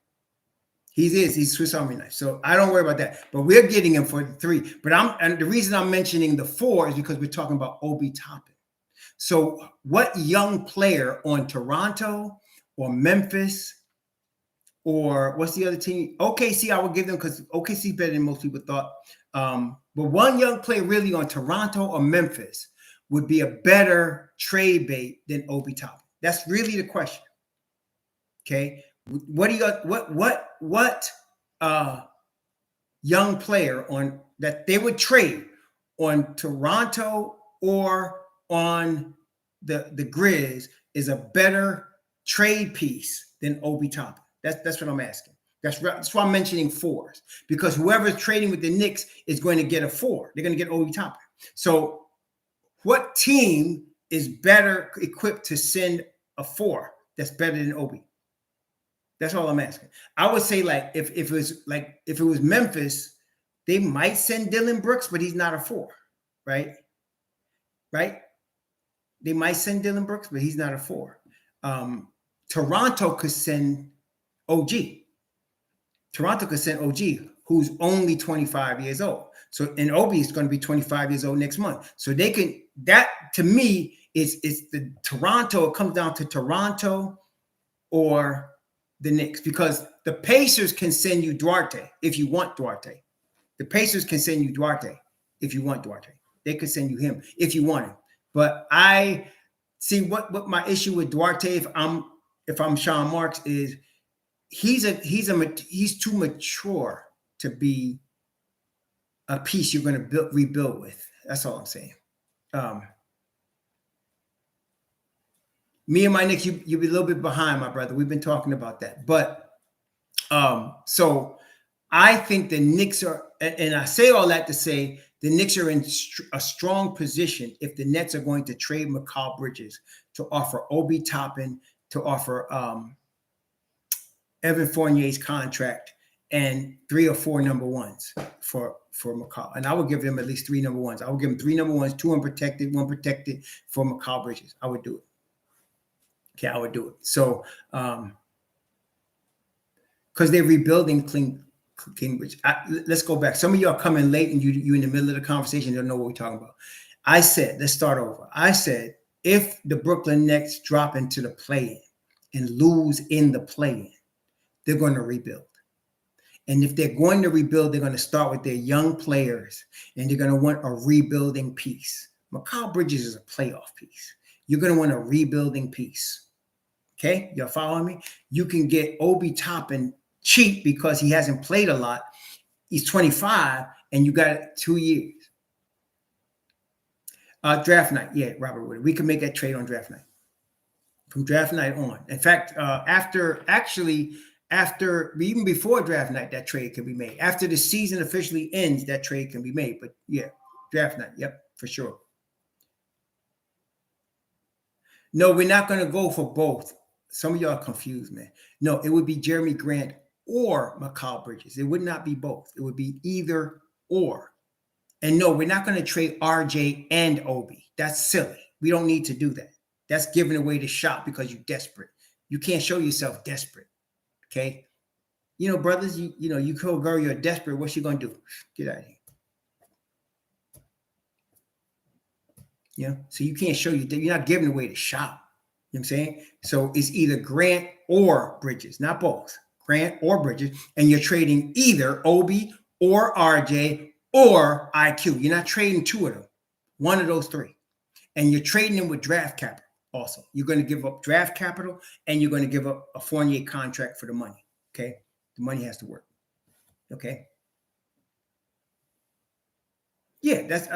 he's Swiss Army knife. So I don't worry about that. But we're getting him for the 3. And the reason I'm mentioning the 4 is because we're talking about Obi Toppin. So what young player on Toronto or Memphis or what's the other team? OKC, I would give them because OKC is better than most people thought. But one young player really on Toronto or Memphis would be a better trade bait than Obi Toppin? That's really the question. Okay, what do you got? What young player on that they would trade on Toronto or on the Grizz is a better trade piece than Obi Toppin? That's what I'm asking. That's why I'm mentioning fours, because whoever's trading with the Knicks is going to get a four. They're going to get Obi Toppin. So what team is better equipped to send a four that's better than Obi? That's all I'm asking. I would say, like, if it was Memphis, they might send Dylan Brooks, but he's not a four, right? Right? They might send Dylan Brooks, but he's not a four. Toronto could send OG. Toronto could send OG, who's only 25 years old. So, and Obi is going to be 25 years old next month. So they can, that to me is the Toronto. It comes down to Toronto or the Knicks, because the Pacers can send you Duarte if you want Duarte. The Pacers can send you Duarte if you want Duarte. They could send you him if you want him. But I see what my issue with Duarte, if I'm Sean Marks, is he's too mature to be a piece you're going to rebuild with. That's all I'm saying. Me and my Knicks, you'll be a little bit behind, my brother. We've been talking about that. But so I think the Knicks are, and I say all that to say the Knicks are in a strong position if the Nets are going to trade Mikal Bridges to offer Obi Toppin, to offer Evan Fournier's contract, and 3 or 4 number ones for Mikal. And I would give them at least 3 number ones. I would give them 3 number ones, 2 unprotected, 1 protected for Mikal Bridges. I would do it. Okay, I would do it. So, because they're rebuilding Cambridge. Let's go back. Some of you are coming late and you in the middle of the conversation don't know what we're talking about. I said, let's start over. I said, if the Brooklyn Nets drop into the play-in and lose in the play-in, they're going to rebuild. And if they're going to rebuild, they're going to start with their young players, and they're going to want a rebuilding piece. Mikal Bridges is a playoff piece. You're going to want a rebuilding piece. Okay, y'all following me? You can get Obi Toppin cheap because he hasn't played a lot. He's 25, and you got 2 years. Draft night, yeah, Robert Wood. We can make that trade on draft night. From draft night on. In fact, even before draft night, that trade can be made. After the season officially ends, that trade can be made. But yeah, draft night, yep, for sure. No, we're not going to go for both. Some of y'all are confused, man. No, it would be Jeremy Grant or Mikal Bridges. It would not be both. It would be either or. And no, we're not going to trade RJ and Obi. That's silly. We don't need to do that. That's giving away the shot because you're desperate. You can't show yourself desperate. Okay? You know, brothers, you call a girl you're desperate. What's she going to do? Get out of here. Yeah. So you can't show you're not giving away the shot. You know what I'm saying? So it's either Grant or Bridges, not both. Grant or Bridges. And you're trading either Obi or RJ or IQ. You're not trading 2 of them. One of those 3. And you're trading them with draft capital also. You're going to give up draft capital, and you're going to give up a Fournier contract for the money. Okay? The money has to work. Okay? Yeah, that's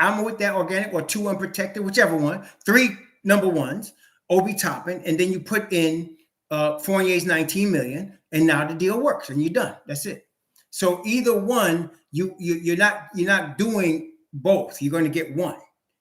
I'm with that organic or 2 unprotected, whichever one. 3 number ones, Obi Toppin, and then you put in Fournier's $19 million, and now the deal works, and you're done. That's it. So either one, you're not doing both. You're going to get one,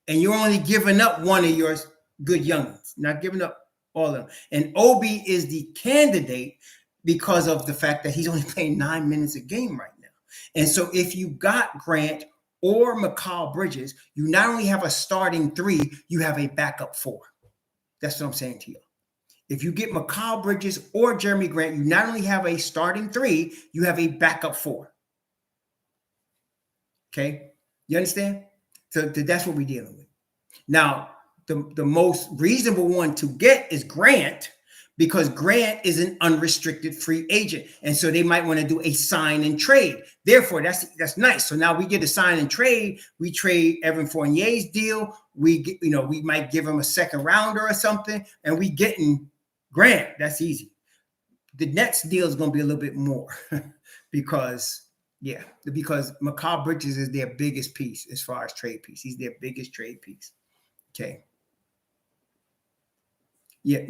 and you're only giving up one of your good youngins, not giving up all of them. And Obi is the candidate because of the fact that he's only playing 9 minutes a game right now. And so if you got Grant or Mikal Bridges, you not only have a starting 3, you have a backup 4. That's what I'm saying to you. If you get Mikal Bridges or Jeremy Grant, you not only have a starting 3, you have a backup 4. Okay? You understand? So that's what we're dealing with. Now, the most reasonable one to get is Grant, because Grant is an unrestricted free agent. And so they might want to do a sign and trade. Therefore, that's nice. So now we get a sign and trade. We trade Evan Fournier's deal. We might give him a second rounder or something, and we getting Grant. That's easy. The Nets deal is going to be a little bit more because Mikal Bridges is their biggest piece as far as trade piece. He's their biggest trade piece. Okay. Yeah,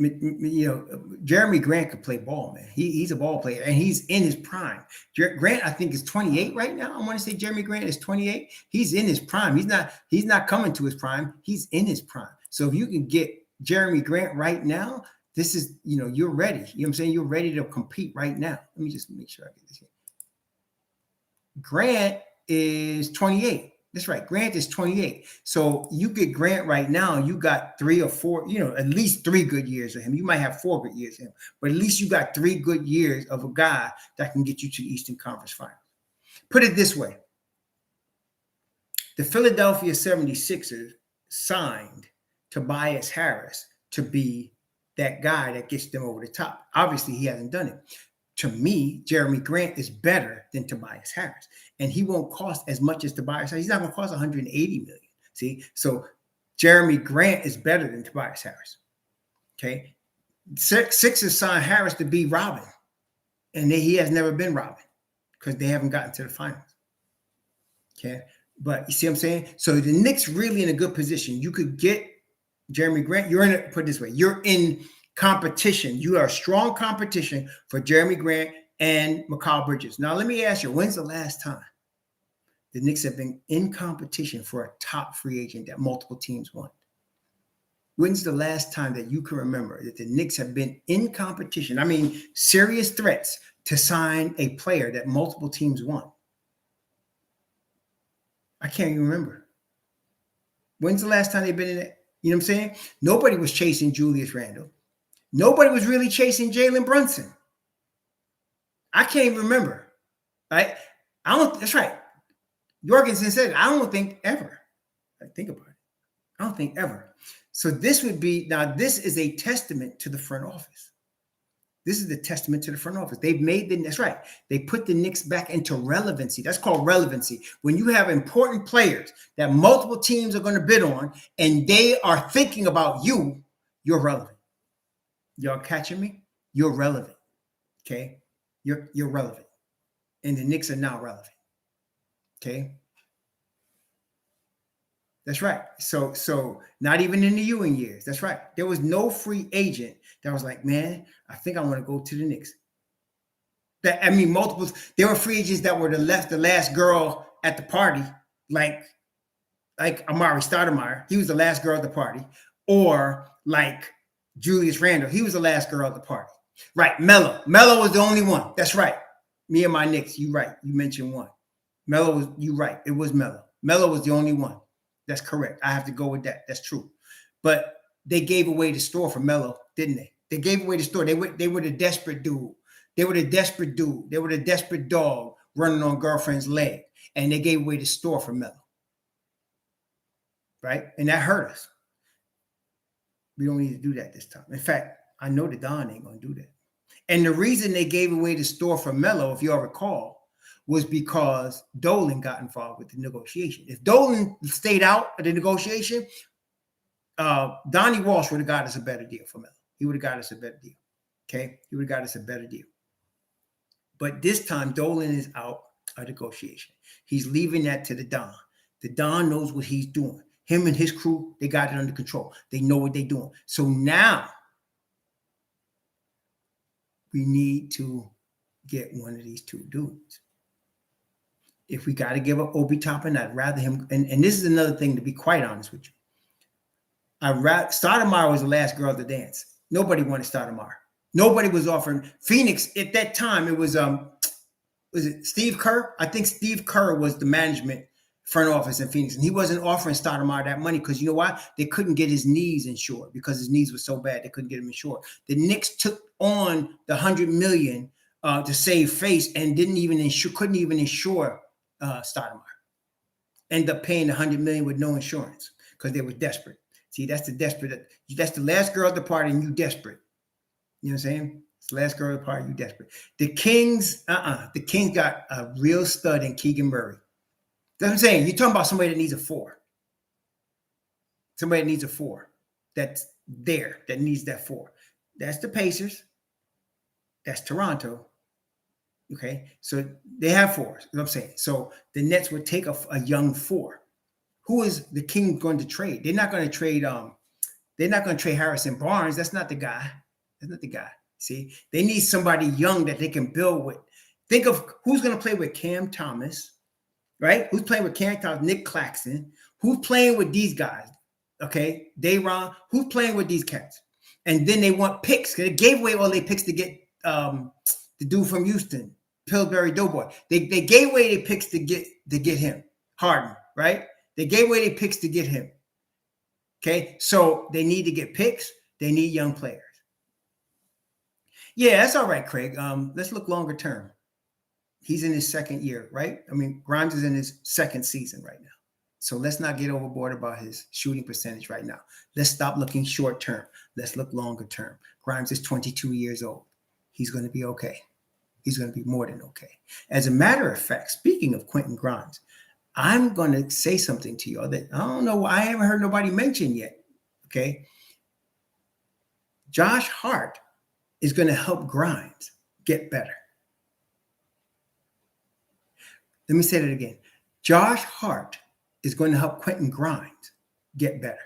Jeremy Grant could play ball, man. He's a ball player, and he's in his prime. Grant, I think, is 28 right now. I want to say Jeremy Grant is 28. He's in his prime. He's not coming to his prime. He's in his prime. So if you can get Jeremy Grant right now, this is, you're ready. You know what I'm saying? You're ready to compete right now. Let me just make sure I get this here. Grant is 28. That's right. Grant is 28. So you get Grant right now, you got 3 or 4, at least 3 good years of him. You might have 4 good years of him, but at least you got 3 good years of a guy that can get you to the Eastern Conference Finals. Put it this way. The Philadelphia 76ers signed Tobias Harris to be that guy that gets them over the top. Obviously, he hasn't done it. To me, Jeremy Grant is better than Tobias Harris, and he won't cost as much as Tobias Harris. He's not going to cost $180 million. See, so Jeremy Grant is better than Tobias Harris. Okay, Sixers signed Harris to be Robin, and he has never been Robin because they haven't gotten to the finals. Okay, but you see what I'm saying? So the Knicks really in a good position. You could get Jeremy Grant. Put it this way: you're in competition. You are strong competition for Jeremy Grant and Mikal Bridges. Now, let me ask you, when's the last time the Knicks have been in competition for a top free agent that multiple teams want? When's the last time that you can remember that the Knicks have been in competition? I mean, serious threats to sign a player that multiple teams want. I can't even remember. When's the last time they've been in it? You know what I'm saying? Nobody was chasing Julius Randle. Nobody was really chasing Jalen Brunson. I can't even remember. Right? That's right. Jorgensen said, I don't think ever. Think about it. I don't think ever. So this is a testament to the front office. This is the testament to the front office. That's right. They put the Knicks back into relevancy. That's called relevancy. When you have important players that multiple teams are going to bid on and they are thinking about you, you're relevant. Y'all catching me? You're relevant. Okay? You're relevant. And the Knicks are now relevant. Okay? That's right. So not even in the Ewing years. That's right. There was no free agent that was like, man, I think I want to go to the Knicks. Multiples. There were free agents that were the last girl at the party, like Amari Stoudemire. He was the last girl at the party. Or like Julius Randle. He was the last girl at the party. Right. Melo was the only one. That's right. Me and my Knicks. You right. You mentioned one. You right. It was Melo. Melo was the only one. That's correct. I have to go with that. That's true. But they gave away the store for Melo, didn't they? They gave away the store. They were the desperate dude. They were the desperate dude. They were the desperate dog running on girlfriend's leg. And they gave away the store for Melo. Right? And that hurt us. We don't need to do that this time. In fact, I know the Don ain't going to do that. And the reason they gave away the store for Melo, if you all recall, was because Dolan got involved with the negotiation. If Dolan stayed out of the negotiation, Donnie Walsh would have got us a better deal for Melo. He would have got us a better deal. Okay? He would have got us a better deal. But this time, Dolan is out of negotiation. He's leaving that to the Don. The Don knows what he's doing. Him and his crew, they got it under control. They know what they're doing. So now we need to get one of these 2 dudes. If we got to give up Obi Toppin, I'd rather him. And this is another thing, to be quite honest with you. Stoudemire was the last girl to dance. Nobody wanted Stoudemire. Nobody was offering. Phoenix at that time, it was it Steve Kerr? I think Steve Kerr was the management front office in Phoenix, and he wasn't offering Stoudemire that money because you know why? They couldn't get his knees insured because his knees were so bad they couldn't get him insured. The Knicks took on the $100 million to save face and couldn't even insure Stoudemire. End up paying the $100 million with no insurance because they were desperate. See, that's the last girl at the party, and you desperate. You know what I'm saying? It's the last girl of the party, you desperate. The Kings, the Kings got a real stud in Keegan Murray. That's what I'm saying. You're talking about somebody that needs a 4. Somebody that needs a 4. That's there, that needs that 4. That's the Pacers. That's Toronto. Okay, so they have 4s. You know what I'm saying? So the Nets would take a young 4. Who is the King going to trade? They're not going to trade. They're not going to trade Harrison Barnes. That's not the guy. That's not the guy. See, they need somebody young that they can build with. Think of who's going to play with Cam Thomas, right? Who's playing with Cam Thomas? Nick Claxton. Who's playing with these guys? Okay, Dayron. Who's playing with these cats? And then they want picks. They gave away all their picks to get the dude from Houston, Pillsbury Doughboy. They gave away their picks to get him, Harden, right? They gave away their picks to get him. Okay, so they need to get picks. They need young players. Yeah, that's all right, Craig. Let's look longer term. He's in his second year, right? I mean, Grimes is in his second season right now. So let's not get overboard about his shooting percentage right now. Let's stop looking short term. Let's look longer term. Grimes is 22 years old. He's going to be okay. He's going to be more than okay. As a matter of fact, speaking of Quentin Grimes, I'm going to say something to you that I don't know. I haven't heard nobody mention yet. Okay. Josh Hart is going to help Grimes get better. Let me say that again. Josh Hart is going to help Quentin Grimes get better.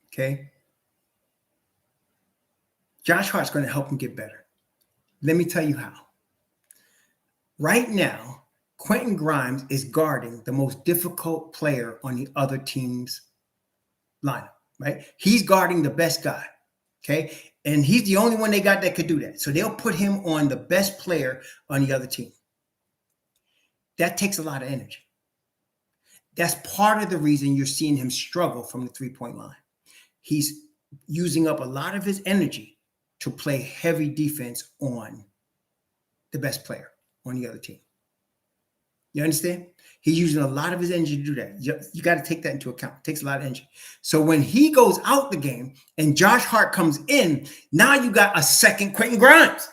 Okay. Josh Hart's going to help him get better. Let me tell you how. Right now, Quentin Grimes is guarding the most difficult player on the other team's lineup, right? He's guarding the best guy, okay? And he's the only one they got that could do that. So they'll put him on the best player on the other team. That takes a lot of energy. That's part of the reason you're seeing him struggle from the three-point line. He's using up a lot of his energy to play heavy defense on the best player on the other team. You understand? He's using a lot of his energy to do that. You got to take that into account. It takes a lot of energy. So when he goes out the game and Josh Hart comes in, now you got a second Quentin Grimes,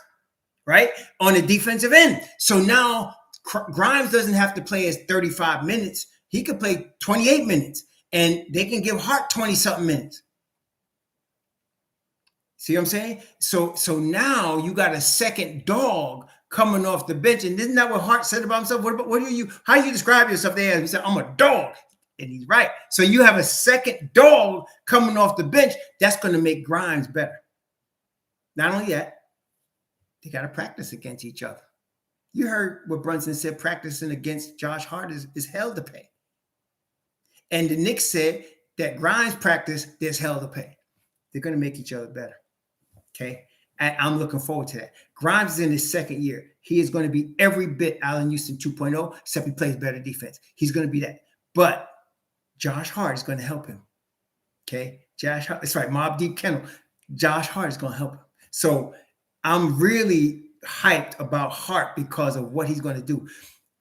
right? On the defensive end. So now Grimes doesn't have to play as 35 minutes. He could play 28 minutes and they can give Hart 20-something minutes. See what I'm saying? So now you got a second dog coming off the bench. And isn't that what Hart said about himself? How do you describe yourself there? He said, I'm a dog. And he's right. So you have a second dog coming off the bench. That's going to make Grimes better. Not only that, they got to practice against each other. You heard what Brunson said, practicing against Josh Hart is hell to pay. And the Knicks said that Grimes practice, there's hell to pay. They're going to make each other better. Okay. And I'm looking forward to that. Grimes is in his second year. He is going to be every bit Allen Houston 2.0, except he plays better defense. He's going to be that. But Josh Hart is going to help him. Okay. Josh Hart, that's right. Mobbdeep Kennel. Josh Hart is going to help him. So I'm really hyped about Hart because of what he's going to do.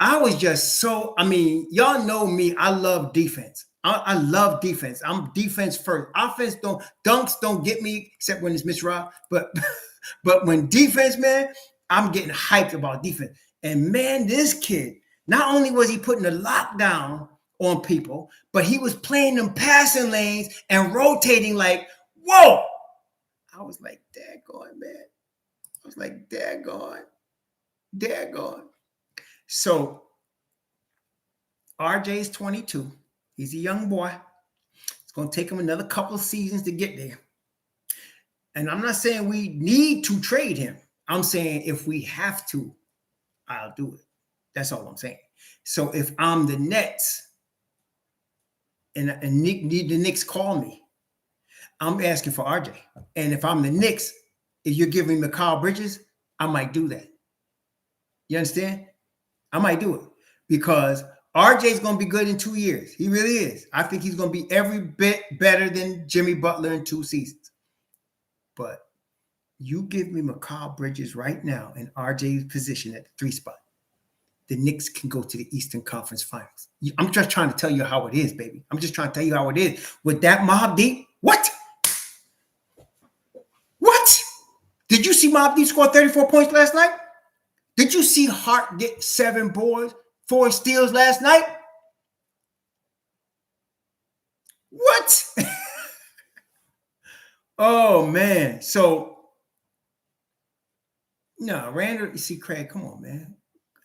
I was just y'all know me. I love defense. I love defense. I'm defense first. Offense dunks don't get me except when it's Miss Rob. But when defense, man, I'm getting hyped about defense. And man, this kid, not only was he putting a lockdown on people, but he was playing them passing lanes and rotating like, whoa. I was like, daggone, man. I was like, daggone. So RJ's 22. He's a young boy. It's going to take him another couple of seasons to get there. And I'm not saying we need to trade him. I'm saying if we have to, I'll do it. That's all I'm saying. So if I'm the Nets and the Knicks call me, I'm asking for RJ. And if I'm the Knicks, if you're giving me Mikal Bridges, I might do that. You understand? I might do it because RJ's going to be good in 2 years. He really is. I think he's going to be every bit better than Jimmy Butler in 2 seasons. But you give me Mikal Bridges right now in RJ's position at the 3 spot, the Knicks can go to the Eastern Conference Finals. I'm just trying to tell you how it is, baby. I'm just trying to tell you how it is. With that Mobbdeep, what? What? Did you see Mobbdeep score 34 points last night? Did you see Hart get 7 boards, 4 steals last night? What? Oh, man. So, no, Randall, you see, Craig, come on, man.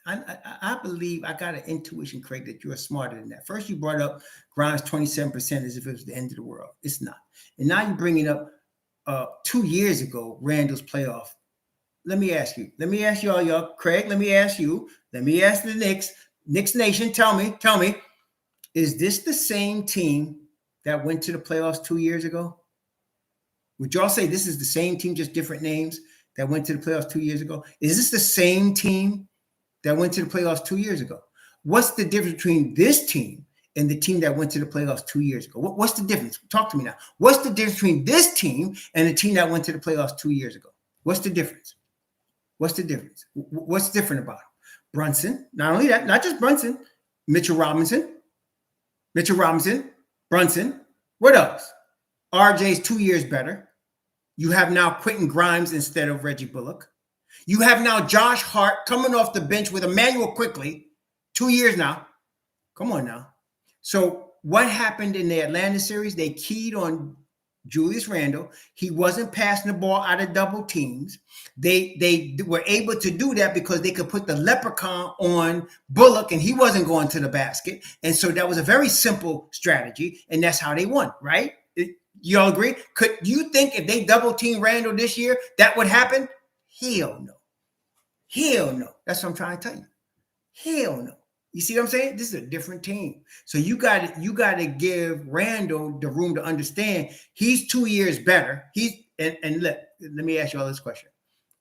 I believe I got an intuition, Craig, that you're smarter than that. First, you brought up Grimes 27% as if it was the end of the world. It's not. And now you're bringing up 2 years ago, Randall's playoff. Let me ask you all, y'all, Craig, let me ask the Knicks Nation, tell me, is this the same team that went to the playoffs 2 years ago? Would y'all say this is the same team, just different names, that went to the playoffs 2 years ago? Is this the same team that went to the playoffs 2 years ago? What's the difference between this team and the team that went to the playoffs 2 years ago? What's the difference? Talk to me now. What's the difference between this team and the team that went to the playoffs 2 years ago? What's the difference? What's the difference? What's different about him? Brunson, not only that, not just Brunson, Mitchell Robinson, Brunson. What else? RJ's 2 years better. You have now Quentin Grimes instead of Reggie Bullock. You have now Josh Hart coming off the bench with Emmanuel Quickly. 2 years now. Come on now. So what happened in the Atlanta series? They keyed on Julius Randle. He wasn't passing the ball out of double teams. They were able to do that because they could put the leprechaun on Bullock and he wasn't going to the basket. And so that was a very simple strategy. And that's how they won, right? You all agree? Could you think if they double team Randle this year, that would happen? Hell no. Hell no. That's what I'm trying to tell you. Hell no. You see what I'm saying? This is a different team. So you got to give Randle the room to understand he's 2 years better. And let me ask you all this question.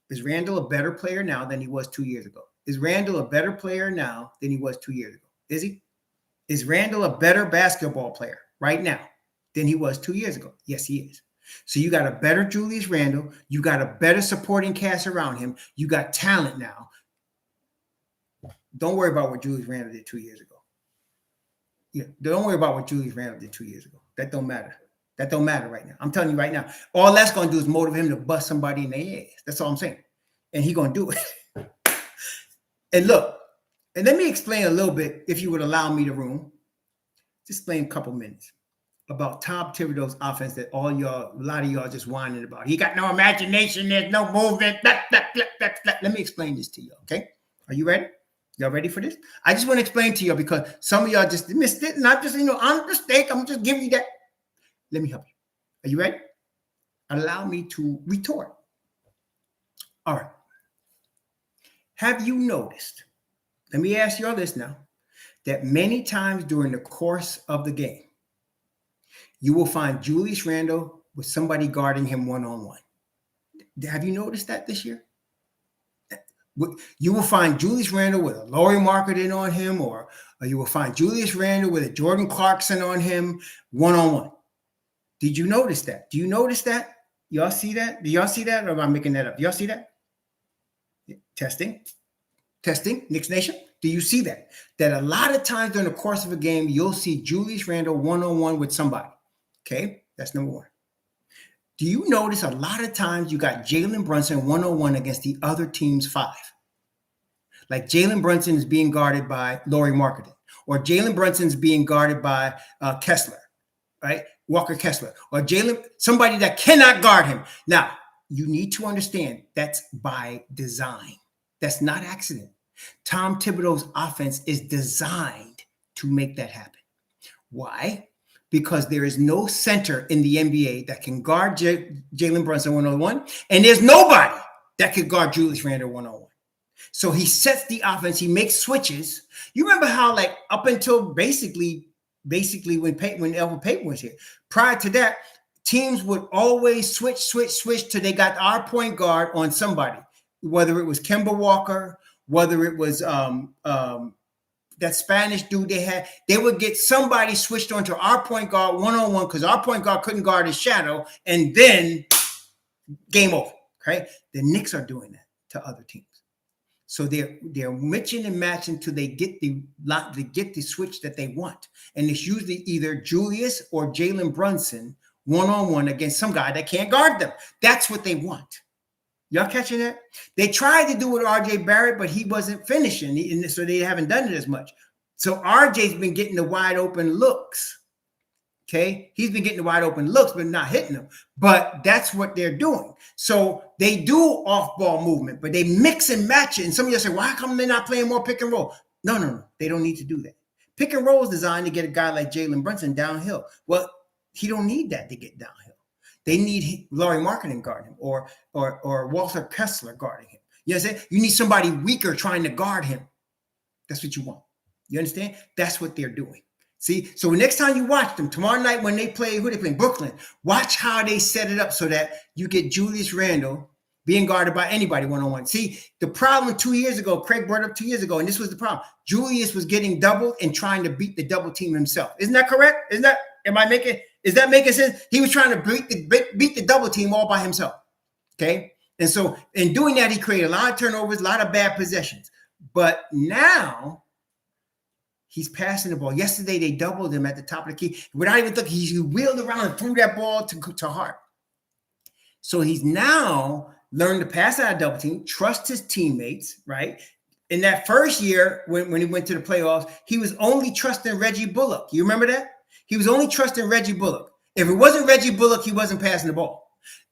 Is Randle a better player now than he was 2 years ago? Is Randle a better player now than he was 2 years ago? Is he? Is Randle a better basketball player right now than he was 2 years ago? Yes, he is. So you got a better Julius Randle. You got a better supporting cast around him. You got talent now. Don't worry about what Julius Randle did 2 years ago. Yeah, don't worry about what Julius Randle did 2 years ago. That don't matter. That don't matter right now. I'm telling you right now. All that's going to do is motivate him to bust somebody in their ass. That's all I'm saying. And he's going to do it. And look, and let me explain a little bit, if you would allow me the room. Just explain a couple minutes about Tom Thibodeau's offense that a lot of y'all just whining about. He got no imagination. There's no movement. Blah, blah, blah, blah, blah. Let me explain this to you, okay? Are you ready? Y'all ready for this? I just want to explain to you because some of y'all just missed it. Not just, on mistake. I'm just giving you that. Let me help you. Are you ready? Allow me to retort. All right. Have you noticed? Let me ask you all this now. That many times during the course of the game, you will find Julius Randle with somebody guarding him one-on-one. Have you noticed that this year? You will find Julius Randle with a Lauri Markkanen on him, or you will find Julius Randle with a Jordan Clarkson on him one-on-one. Did you notice that? Do you notice that? Y'all see that? Do y'all see that, or am I making that up? Do y'all see that? Testing, Knicks Nation. Do you see that? That a lot of times during the course of a game, you'll see Julius Randle one-on-one with somebody. Okay, that's number one. Do you notice a lot of times you got Jalen Brunson one-on-one against the other team's 5? Like Jalen Brunson is being guarded by Lauri Markkanen, or Jalen Brunson's being guarded by Kessler, right? Walker Kessler, or somebody that cannot guard him. Now, you need to understand that's by design. That's not accident. Tom Thibodeau's offense is designed to make that happen. Why? Because there is no center in the NBA that can guard Jalen Brunson one-on-one, and there's nobody that can guard Julius Randle one-on-one. So he sets the offense. He makes switches. You remember how, like, up until basically when Elvin Payton was here, prior to that, teams would always switch till they got our point guard on somebody, whether it was Kemba Walker, whether it was that Spanish dude they had. They would get somebody switched onto our point guard one-on-one because our point guard couldn't guard his shadow, and then game over. Okay, the Knicks are doing that to other teams. So they're mixing and matching till they get the switch that they want, and it's usually either Julius or Jalen Brunson one-on-one against some guy that can't guard them. That's what they want. Y'all catching that? They tried to do with R.J. Barrett, but he wasn't finishing, so they haven't done it as much. So R.J.'s been getting the wide open looks. Okay, he's been getting the wide open looks, but not hitting them. But that's what they're doing. So they do off-ball movement, but they mix and match it. And some of you say, why come they're not playing more pick and roll? No. They don't need to do that. Pick and roll is designed to get a guy like Jalen Brunson downhill. Well, he don't need that to get downhill. They need Laurie Marketing guarding him or Walter Kessler guarding him. You know what I'm saying? You need somebody weaker trying to guard him. That's what you want. You understand? That's what they're doing. See, so next time you watch them, tomorrow night when they play, who they play? Brooklyn, watch how they set it up so that you get Julius Randle being guarded by anybody one-on-one. See, the problem 2 years ago, Craig brought up 2 years ago, and this was the problem. Julius was getting doubled and trying to beat the double team himself. Isn't that correct? Is that making sense? He was trying to beat the double team all by himself. Okay. And so in doing that, he created a lot of turnovers, a lot of bad possessions. But now he's passing the ball. Yesterday, they doubled him at the top of the key. Without even looking, he wheeled around and threw that ball to Hart. So he's now learned to pass out of double team, trust his teammates, right? In that first year, when he went to the playoffs, he was only trusting Reggie Bullock. You remember that? He was only trusting Reggie Bullock. If it wasn't Reggie Bullock, he wasn't passing the ball.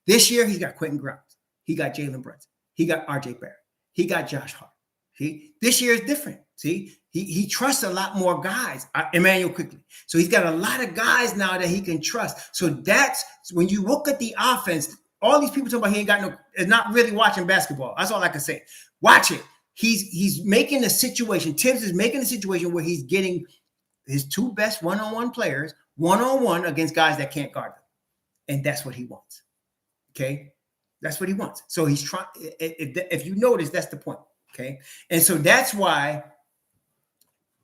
This year, he's got Quentin Grimes. He got Jalen Brunson. He got R.J. Barrett. He got Josh Hart. See, this year is different. See, he trusts a lot more guys. Emmanuel Quickly. So he's got a lot of guys now that he can trust. So that's when you look at the offense. All these people talking about he ain't got no, is not really watching basketball. That's all I can say. Watch it. He's making a situation. Tibbs is making a situation where he's getting his two best one-on-one players one-on-one against guys that can't guard them, and that's what he wants. Okay, that's what he wants. So he's trying. If you notice, that's the point. Okay, and so that's why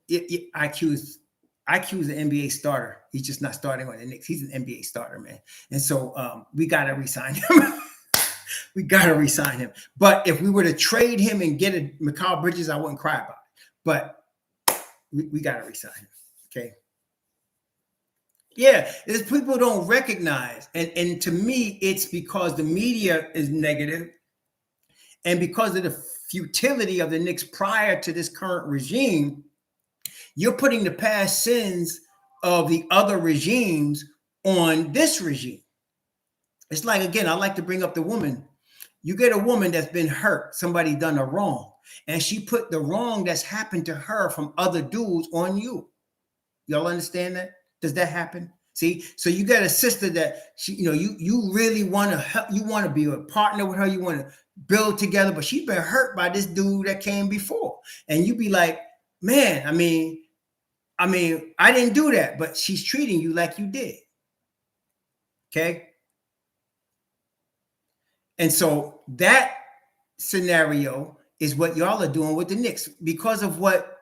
IQ's an NBA starter. He's just not starting on the Knicks. He's an NBA starter, man. And so we got to re-sign him. We got to re-sign him. But if we were to trade him and get a Mikal Bridges, I wouldn't cry about it. But we got to re-sign him. Okay. Yeah, it's people don't recognize. And to me, it's because the media is negative and because of the futility of the Knicks prior to this current regime. You're putting the past sins of the other regimes on this regime. It's like, again, I like to bring up the woman. You get a woman that's been hurt, somebody done her wrong, and she put the wrong that's happened to her from other dudes on you. Y'all understand that? Does that happen? See, so you got a sister that she, you really want to help, you want to be a partner with her, you want to build together, but she's been hurt by this dude that came before. And you be like, man, I mean, I didn't do that, but she's treating you like you did. Okay. And so that scenario is what y'all are doing with the Knicks because of what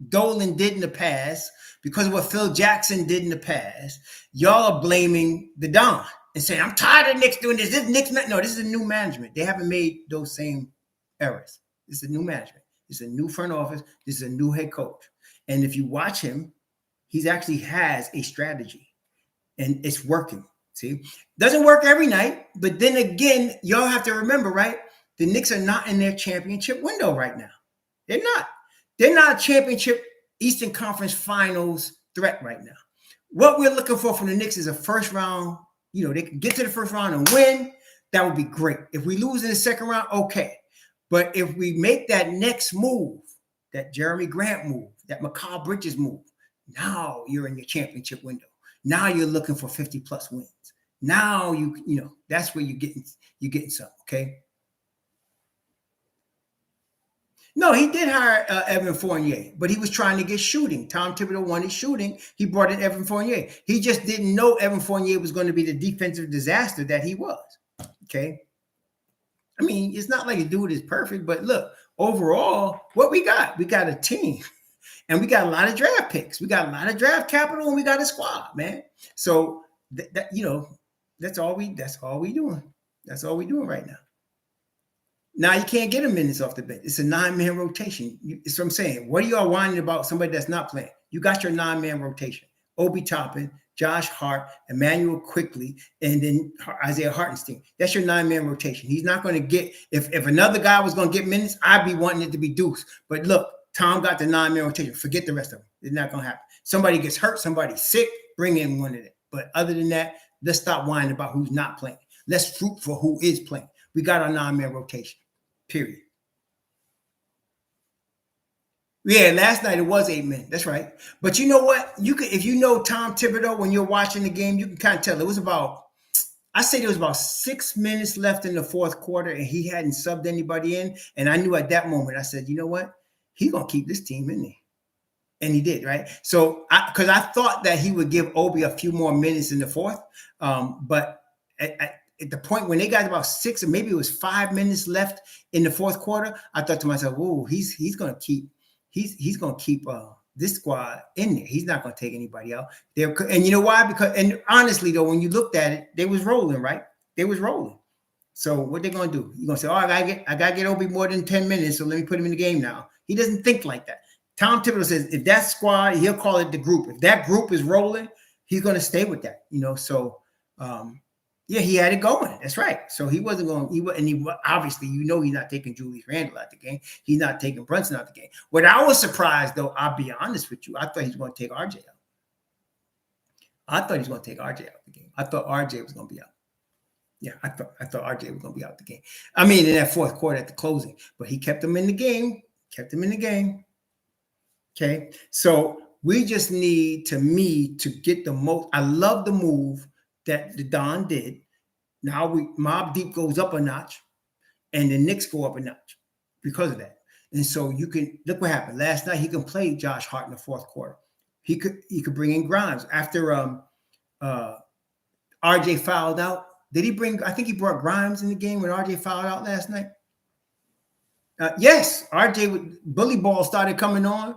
Dolan did in the past, because of what Phil Jackson did in the past. Y'all are blaming the Don and saying, I'm tired of Knicks doing this. This is a new management. They haven't made those same errors. This is a new management. It's a new front office. This is a new head coach. And if you watch him, he actually has a strategy and it's working. See, doesn't work every night, but then again, y'all have to remember, right? The Knicks are not in their championship window right now. They're not. They're not a championship Eastern Conference Finals threat right now. What we're looking for from the Knicks is a first round. They can get to the first round and win. That would be great. If we lose in the second round, okay. But if we make that next move, that Jeremy Grant move, that Mikal Bridges move, now you're in your championship window. Now you're looking for 50 plus wins. Now that's where you're getting something. Okay. No, he did hire Evan Fournier, but he was trying to get shooting. Tom Thibodeau wanted shooting. He brought in Evan Fournier. He just didn't know Evan Fournier was going to be the defensive disaster that he was. Okay. I mean, it's not like the dude is perfect, but look, overall, what we got a team and we got a lot of draft picks. We got a lot of draft capital and we got a squad, man. So that's all we doing. That's all we doing right now. Now you can't get him minutes off the bench. It's a 9-man rotation. It's what I'm saying. What are y'all whining about somebody that's not playing? You got your 9-man rotation. Obi Toppin, Josh Hart, Emmanuel Quickly, and then Isaiah Hartenstein. That's your 9-man rotation. He's not going to get, if another guy was going to get minutes, I'd be wanting it to be Deuce. But look, Tom got the 9-man rotation. Forget the rest of them. It's not going to happen. Somebody gets hurt, somebody's sick, bring in one of them. But other than that, let's stop whining about who's not playing. Let's root for who is playing. We got our 9-man rotation, period. Yeah, last night it was 8 men. That's right. But you know what? You could, if you know Tom Thibodeau, when you're watching the game, you can kind of tell it was about, I say there was about 6 minutes left in the fourth quarter, and he hadn't subbed anybody in. And I knew at that moment, I said, you know what? He's gonna keep this team in there. And he did, right? So, because I thought that he would give Obi a few more minutes in the fourth, but at the point when they got about 6 or maybe it was 5 minutes left in the fourth quarter, I thought to myself, "Whoa, he's gonna keep this squad in there. He's not gonna take anybody out there." And you know why? Because, and honestly though, when you looked at it, they was rolling, right? They was rolling. So what they gonna do? You're gonna say, "Oh, I gotta get Obi more than 10 minutes, so let me put him in the game now." He doesn't think like that. Tom Thibodeau says if that squad, he'll call it the group. If that group is rolling, he's going to stay with that, So, yeah, he had it going. That's right. So he wasn't going. Obviously, he's not taking Julius Randle out the game. He's not taking Brunson out the game. What I was surprised, though, I'll be honest with you, I thought he was going to take RJ out. I thought he was going to take RJ out the game. I thought RJ was going to be out. Yeah, I thought RJ was going to be out the game. I mean, in that fourth quarter at the closing, but he kept him in the game. Okay, so we just need to get the most. I love the move that the Don did. Now Mobbdeep goes up a notch, and the Knicks go up a notch because of that. And so you can look what happened last night. He can play Josh Hart in the fourth quarter. He could bring in Grimes after RJ fouled out. Did he bring? I think he brought Grimes in the game when RJ fouled out last night. Yes, RJ bully ball started coming on.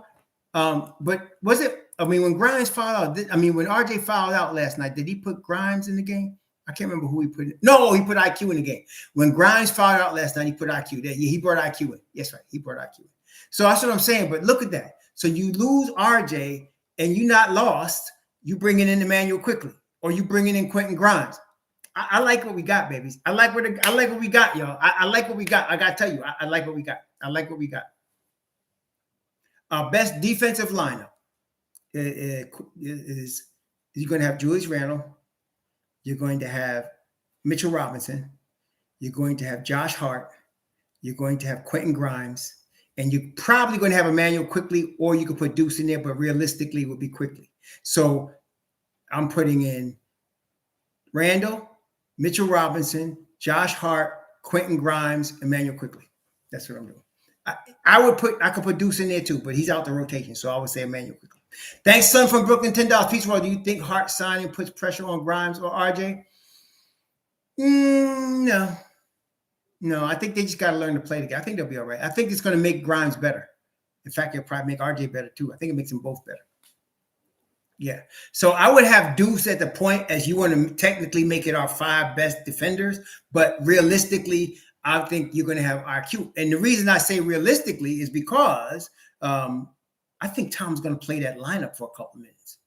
But was it? I mean, when Grimes fouled out, when RJ fouled out last night, did he put Grimes in the game? I can't remember who he put in. No, he put IQ in the game. When Grimes fouled out last night, he put IQ there. Yeah, he brought IQ in. Yes, right. He brought IQ in. So that's what I'm saying. But look at that. So you lose RJ and you not lost. You bringing in Emmanuel Quickly, or you bringing in Quentin Grimes. I like what we got, babies. I like what we got, y'all. I like what we got. I gotta tell you, I like what we got. I like what we got. Our best defensive lineup is you're going to have Julius Randle, you're going to have Mitchell Robinson, you're going to have Josh Hart, you're going to have Quentin Grimes, and you're probably going to have Emmanuel Quickly, or you could put Deuce in there, but realistically it would be Quickly. So I'm putting in Randle, Mitchell Robinson, Josh Hart, Quentin Grimes, Emmanuel Quickly. That's what I'm doing. I could put Deuce in there too, but he's out the rotation, so I would say Emmanuel Quickly. Thanks, son from Brooklyn, $10. Peace World. Do you think Hart signing puts pressure on Grimes or RJ? No. I think they just got to learn to play together. I think they'll be all right. I think it's going to make Grimes better. In fact, it'll probably make RJ better too. I think it makes them both better. Yeah. So I would have Deuce at the point as you want to technically make it our 5 best defenders, but realistically, I think you're going to have IQ. And the reason I say realistically is because I think Tom's going to play that lineup for a couple of minutes.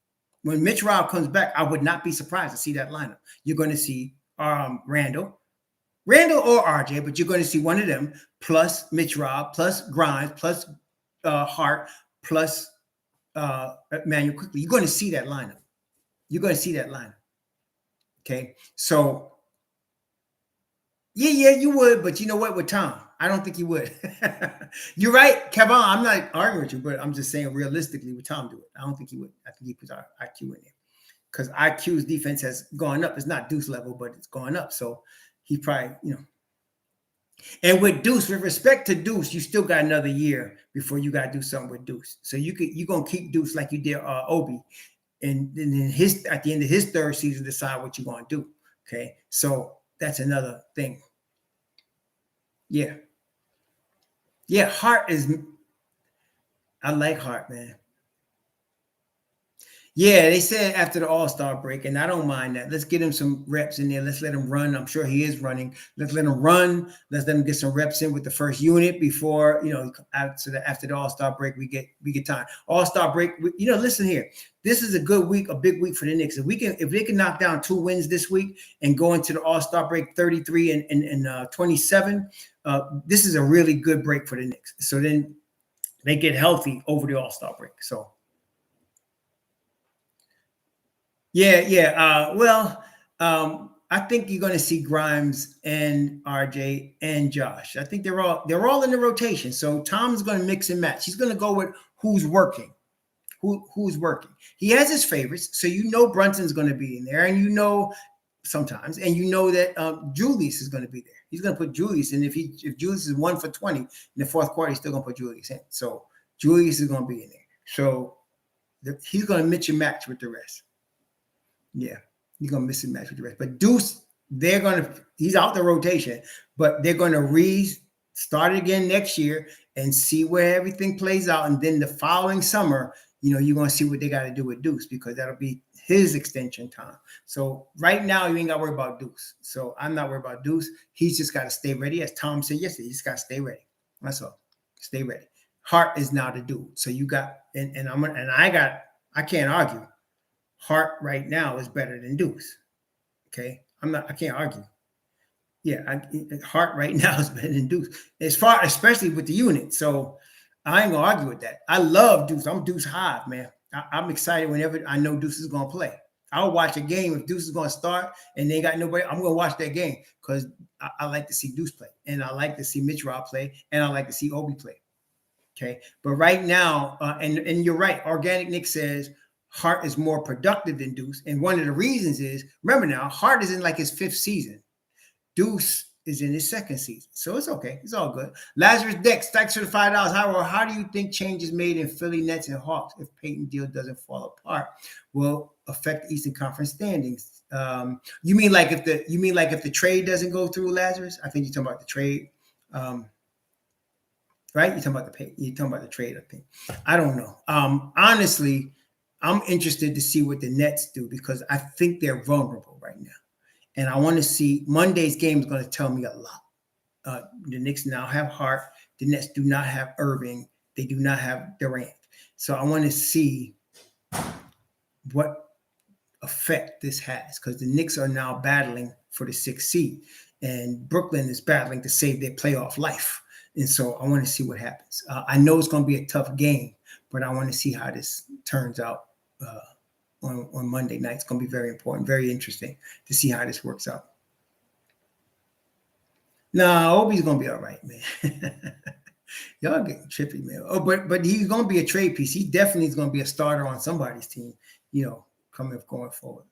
When Mitch Rob comes back, I would not be surprised to see that lineup. You're going to see Randle or RJ, but you're going to see one of them plus Mitch Rob, plus Grimes, plus Hart, plus Emmanuel Quickly. You're going to see that lineup. Okay, so yeah, you would, but you know what? With Tom, I don't think you would. You're right, Kevin. I'm not arguing with you, but I'm just saying realistically, would Tom do it? I don't think he would. I think he puts IQ in there because IQ's defense has gone up. It's not Deuce level, but it's gone up. So he probably, And with Deuce, with respect to Deuce, you still got another year before you got to do something with Deuce. So you're gonna keep Deuce like you did Obi, and then at the end of his third season, decide what you're gonna do. Okay, so that's another thing. Yeah. Hart is. I like Hart, man. Yeah, they said after the All-Star break, and I don't mind that. Let's get him some reps in there. Let's let him run. I'm sure he is running. Let's let him run. Let's let him get some reps in with the first unit before, after the All-Star break, we get time. All-Star break, listen here. This is a good week, a big week for the Knicks. If they can knock down 2 wins this week and go into the All-Star break 33 and 27, this is a really good break for the Knicks. So then they get healthy over the All-Star break. So yeah. I think you're going to see Grimes and RJ and Josh. I think they're all in the rotation. So Tom's going to mix and match. He's going to go with who's working. Who's working. He has his favorites, so Brunson's going to be in there, and sometimes, and that Julius is going to be there. He's going to put Julius in. If Julius is 1 for 20 in the fourth quarter, he's still going to put Julius in. So Julius is going to be in there. So he's going to mix and match with the rest. Yeah, he's going to miss and match with the rest. But Deuce, he's out the rotation, but they're going to restart it again next year and see where everything plays out. And then the following summer, you're going to see what they got to do with Deuce, because that'll be his extension time. So right now, you ain't got to worry about Deuce. So I'm not worried about Deuce. He's just got to stay ready. As Tom said yesterday, he's got to stay ready. That's all. Stay ready. Hart is now the dude. So you got, I can't argue. Hart right now is better than Deuce. Okay. I can't argue. Yeah. Hart right now is better than Deuce, especially with the unit. So I ain't gonna argue with that. I love Deuce. I'm Deuce Hive, man. I'm excited whenever I know Deuce is gonna play. I'll watch a game if Deuce is gonna start and they got nobody. I'm gonna watch that game because I like to see Deuce play, and I like to see Mitch Rob play, and I like to see Obi play. Okay, but right now, and you're right. Organic Nick says Hart is more productive than Deuce, and one of the reasons is, remember now, Hart is in like his 5th season. Deuce is in his 2nd season. So it's okay. It's all good. Lazarus Dex, thanks for the $5. How do you think changes made in Philly, Nets, and Hawks, if Peyton deal doesn't fall apart, will affect the Eastern Conference standings? You mean like if the trade doesn't go through, Lazarus? I think you're talking about the trade. Right? You're talking about the trade, I think. I don't know. Honestly, I'm interested to see what the Nets do, because I think they're vulnerable right now. And I want to see Monday's game is going to tell me a lot. The Knicks now have Hart. The Nets do not have Irving. They do not have Durant. So I want to see what effect this has, because the Knicks are now battling for the 6th seed, and Brooklyn is battling to save their playoff life. And so I want to see what happens. I know it's going to be a tough game, but I want to see how this turns out on Monday night. It's going to be very important, very interesting to see how this works out. No, Obi's going to be all right, man. Y'all getting trippy, man. Oh, but he's going to be a trade piece. He definitely is going to be a starter on somebody's team, going forward.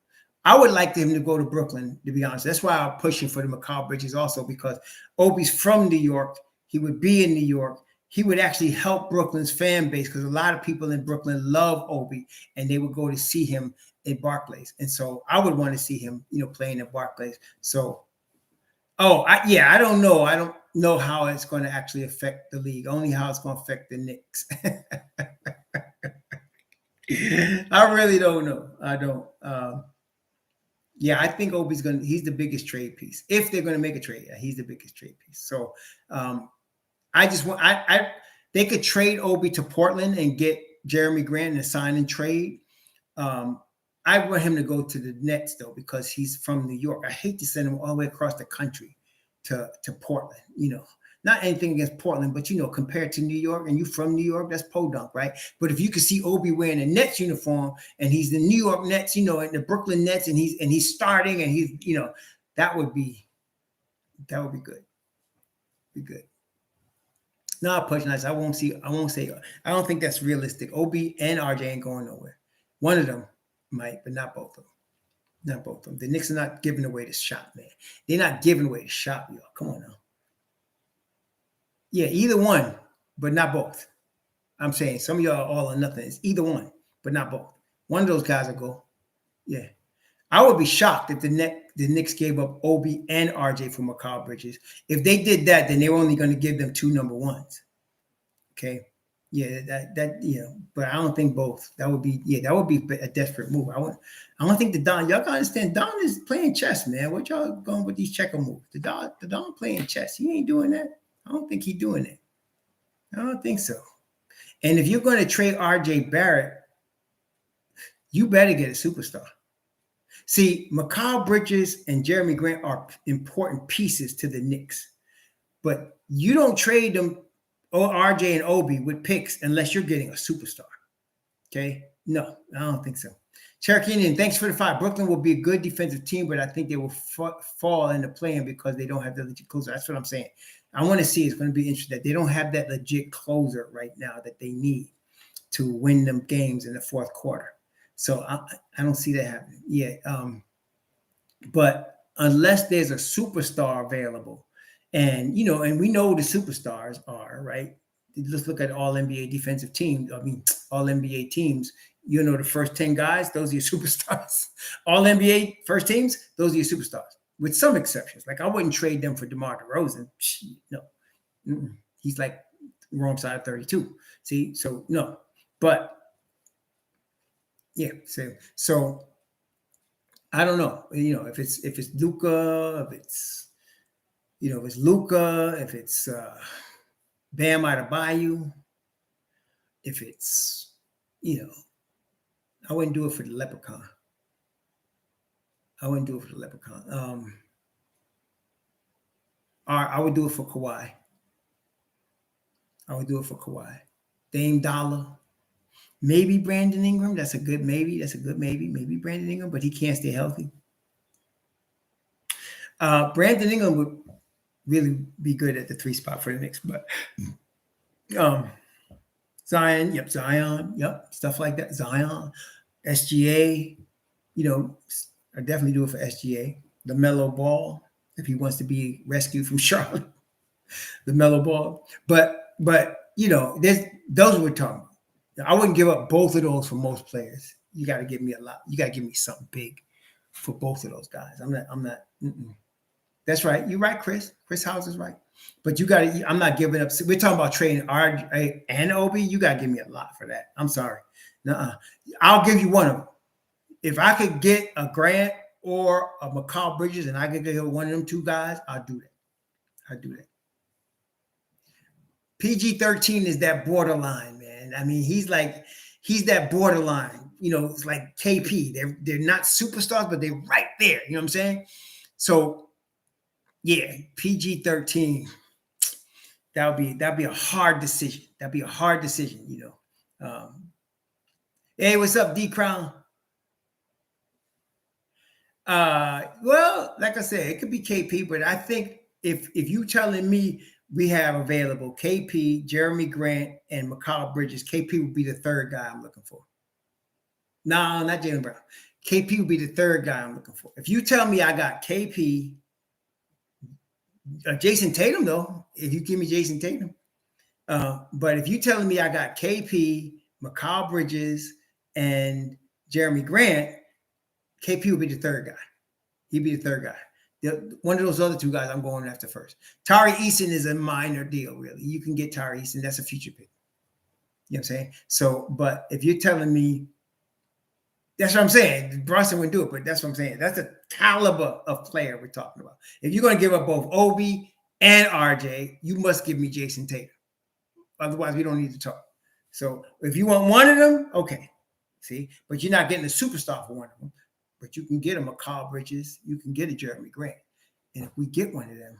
I would like him to go to Brooklyn, to be honest. That's why I'm pushing for the Mikal Bridges also, because Obi's from New York. He would be in New York. He would actually help Brooklyn's fan base, because a lot of people in Brooklyn love Obi, and they would go to see him at Barclays. And so I would want to see him, playing at Barclays. So, I don't know. I don't know how it's going to actually affect the league, only how it's going to affect the Knicks. I really don't know. I don't. I think Obi's he's the biggest trade piece. If they're going to make a trade, he's the biggest trade piece. So, I just want they could trade Obi to Portland and get Jeremy Grant and sign and trade. I want him to go to the Nets though, because he's from New York. I hate to send him all the way across the country to Portland. Not anything against Portland, but compared to New York, and you from New York, that's podunk, right? But if you could see Obi wearing a Nets uniform and he's the New York Nets, and the Brooklyn Nets, and he's starting, and he's that would be good. Be good. No, push nice. I won't say. I don't think that's realistic. Obi and RJ ain't going nowhere. One of them might, but not both of them. Not both of them. The Knicks are not giving away the shot, man. They're not giving away the shot, y'all. Come on now. Yeah, either one, but not both. I'm saying some of y'all are all or nothing. It's either one, but not both. One of those guys will go. Yeah. I would be shocked if the Knicks gave up Obi and RJ for Mikal Bridges. If they did that, then they were only going to give them 2 number ones. Okay. Yeah, but I don't think both. That would be a desperate move. I don't think the Don. Y'all gotta understand. Don is playing chess, man. What y'all going with these checker moves? The Don playing chess. He ain't doing that. I don't think he's doing it. I don't think so. And if you're going to trade R.J. Barrett, you better get a superstar. See, Mikal Bridges and Jeremy Grant are important pieces to the Knicks, but you don't trade them, RJ and Obi, with picks unless you're getting a superstar. Okay? No, I don't think so. Cherokee Indian, thanks for the 5. Brooklyn will be a good defensive team, but I think they will fall into playing because they don't have the legit closer. That's what I'm saying. I want to see. It's going to be interesting that they don't have that legit closer right now that they need to win them games in the fourth quarter. So I don't see that happening. Yeah. But unless there's a superstar available, and we know the superstars are, right? Let's look at all NBA defensive teams. I mean, all NBA teams, the first 10 guys, those are your superstars. All NBA first teams, those are your superstars, with some exceptions. Like I wouldn't trade them for DeMar DeRozan. No. He's like wrong side of 32. See? So no. But yeah, so I don't know. If it's Luka, if it's Luka, if it's Bam Adebayo, if it's I wouldn't do it for the Leprechaun. I would do it for Kawhi. I would do it for Kawhi. Dame Dollar. Maybe Brandon Ingram. That's a good maybe. Maybe Brandon Ingram, but he can't stay healthy. Brandon Ingram would really be good at the 3 spot for the Knicks, but Zion, stuff like that. Zion, SGA, I definitely do it for SGA. The Mellow Ball, if he wants to be rescued from Charlotte, the Mellow Ball. But there's those we're talking about. I wouldn't give up both of those for most players. You got to give me a lot. You got to give me something big for both of those guys. I'm not. That's right. You're right, Chris. Chris House is right. But you got to. I'm not giving up. We're talking about trading RJ and Obi. You got to give me a lot for that. I'm sorry. Nuh-uh. I'll give you one of them. If I could get a Grant or a Mikal Bridges, and I could get one of them 2 guys, I'll do that. PG-13 is that borderline, man. I mean, he's that borderline. It's like KP. They're not superstars, but they're right there. You know what I'm saying? So, yeah, PG-13. That'd be a hard decision. Hey, what's up, D Crown? Well, like I said, it could be KP, but I think if you telling me we have available KP, Jeremy Grant, and Mikal Bridges, KP would be the 3rd guy I'm looking for. No, not Jaylen Brown. KP would be the 3rd guy I'm looking for. If you tell me I got KP, Jason Tatum, though, if you give me Jason Tatum. But if you telling me I got KP, Mikal Bridges, and Jeremy Grant, KP would be the 3rd guy. He'd be the 3rd guy. One of those other 2 guys I'm going after first. Tari Eason is a minor deal, really. You can get Tari Eason. That's a future pick. You know what I'm saying? So, but if you're telling me, that's what I'm saying. Bronson wouldn't do it, but that's what I'm saying. That's the caliber of player we're talking about. If you're going to give up both Obi and RJ, you must give me Jason Tatum. Otherwise, we don't need to talk. So if you want one of them, okay. See? But you're not getting a superstar for one of them. But you can get a Mikal Bridges. You can get a Jeremy Grant. And if we get one of them,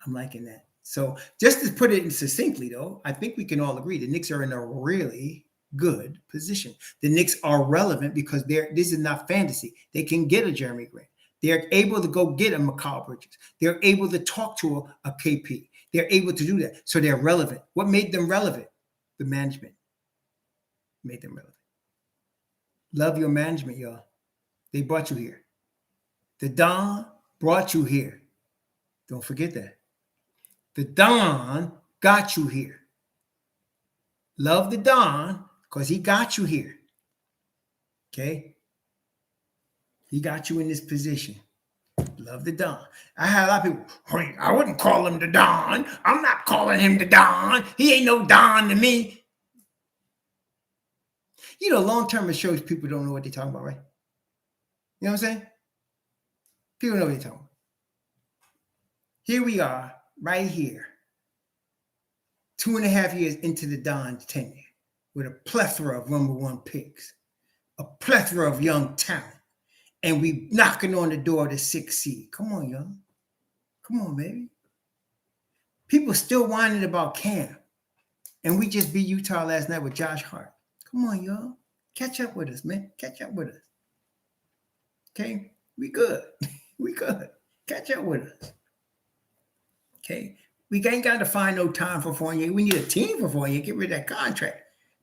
I'm liking that. So just to put it in succinctly, though, I think we can all agree the Knicks are in a really good position. The Knicks are relevant because this is not fantasy. They can get a Jeremy Grant. They're able to go get a Mikal Bridges. They're able to talk to a KP. They're able to do that. So they're relevant. What made them relevant? The management made them relevant. Love your management, y'all. They brought you here. The Don brought you here. Don't forget that. The Don got you here. Love the Don because he got you here. Okay? He got you in this position. Love the Don. I had a lot of people, "Hey, I wouldn't call him the Don. I'm not calling him the Don. He ain't no Don to me." You know, long-term shows people don't know what they're talking about, right? You know what I'm saying? People know what they're talking about. Here we are, right here, 2.5 years into the Don's tenure, with a plethora of number one picks, a plethora of young talent, and we knocking on the door of the 6th seed. Come on, y'all. Come on, baby. People still whining about Cam, and we just beat Utah last night with Josh Hart. Come on, y'all. Catch up with us, man. Catch up with us. Okay? We good. We good. Catch up with us. Okay? We ain't got to find no time for Fournier. We need a team for Fournier. Get rid of that contract.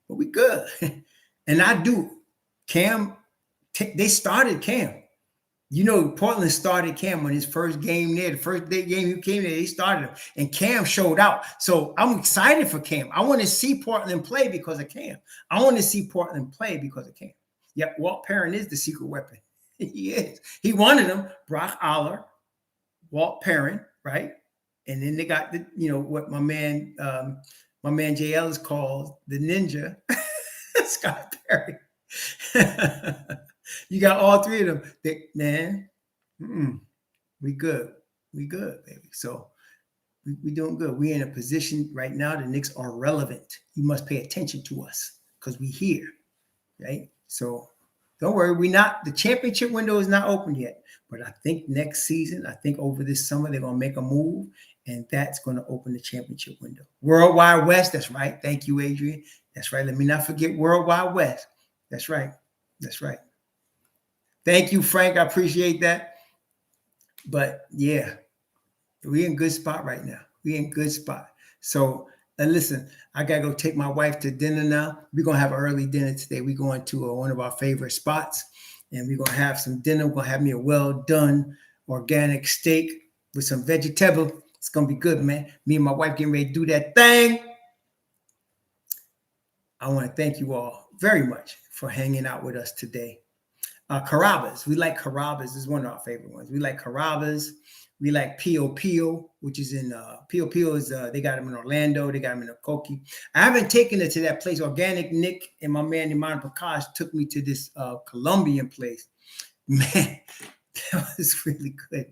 But we good. And I do. Cam, they started Cam. You know, Portland started Cam on his first game there. The first day game he came there, they started him. And Cam showed out. So I'm excited for Cam. I want to see Portland play because of Cam. I want to see Portland play because of Cam. Yep, Walt Perrin is the secret weapon. He is. He wanted him. Brock Aller, Walt Perrin, right? And then they got the, you know, what my man J. Ellis calls the ninja, Scott Perry. You got all three of them. Man, we good. We good, baby. So we doing good. We in a position right now. The Knicks are relevant. You must pay attention to us because we here, right? So don't worry. The championship window is not open yet. But I think next season, I think over this summer, they're going to make a move. And that's going to open the championship window. Worldwide West, that's right. Thank you, Adrian. That's right. Let me not forget Worldwide West. That's right. That's right. Thank you, Frank. I appreciate that. But yeah, we're in good spot right now. We're in good spot. So listen, I got to go take my wife to dinner now. We're going to have an early dinner today. We're going to one of our favorite spots. And we're going to have some dinner. We're going to have me a well-done organic steak with some vegetable. It's going to be good, man. Me and my wife getting ready to do that thing. I want to thank you all very much for hanging out with us today. Carrabba's. We like Carrabba's. This is one of our favorite ones. We like Carrabba's. We like Pio Pio, which is in Pio Pio is they got them in Orlando. They got them in Okokie. I haven't taken it to that place. Organic Nick and my man Iman Prakash took me to this Colombian place. Man, that was really good,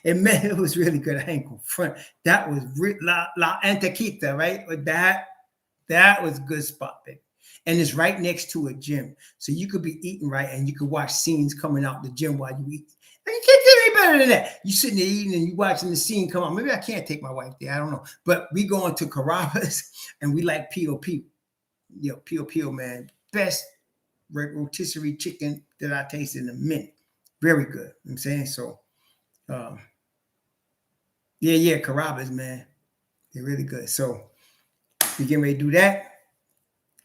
man. It was really good. I ain't gonna front. That was La Antequita, right? But that was a good spot, baby. And it's right next to a gym. So you could be eating right and you could watch scenes coming out the gym while you eat. And you can't get any better than that. You sitting there eating and you watching the scene come out. Maybe I can't take my wife there. I don't know. But we going to Carrabba's and we like Pio Pio. Yo, Pio Pio, man. Best rotisserie chicken that I tasted in a minute. Very good. You know what I'm saying? So, yeah, Carrabba's, man. They're really good. So, we getting ready to do that.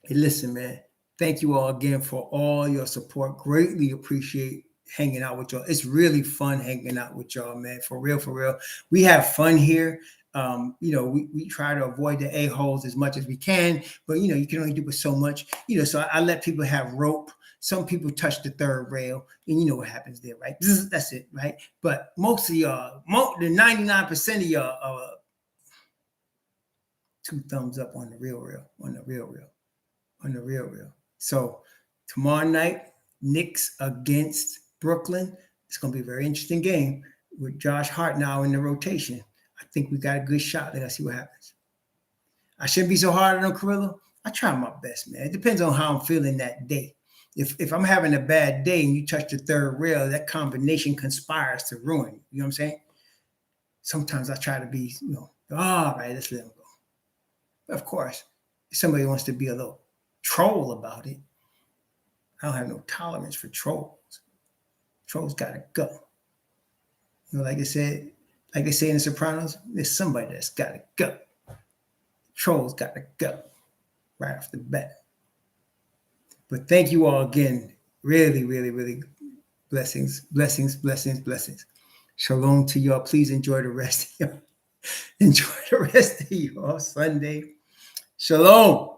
Hey, listen, man. Thank you all again for all your support. Greatly appreciate hanging out with y'all. It's really fun hanging out with y'all, man. For real, for real. We have fun here. You know, we try to avoid the a-holes as much as we can, but you know, you can only do it so much. You know, so I let people have rope. Some people touch the third rail, and you know what happens there, right? That's it, right? But most of y'all, the 99% of y'all, 2 thumbs up on the real, on the real. So tomorrow night, Knicks against Brooklyn. It's going to be a very interesting game with Josh Hart now in the rotation. I think we got a good shot. Let's see what happens. I shouldn't be so hard on Carrillo. I try my best, man. It depends on how I'm feeling that day. If I'm having a bad day and you touch the third rail, that combination conspires to ruin you. You know what I'm saying? Sometimes I try to be, you know, all right, let's let him go. But of course, if somebody wants to be a little troll about it, I don't have no tolerance for trolls. Trolls gotta go. You know, like I say in The Sopranos, there's somebody that's gotta go. Trolls gotta go right off the bat. But thank you all again. Really, really, really blessings. Shalom to y'all. Please enjoy the rest of y'all. Enjoy the rest of y'all Sunday. Shalom.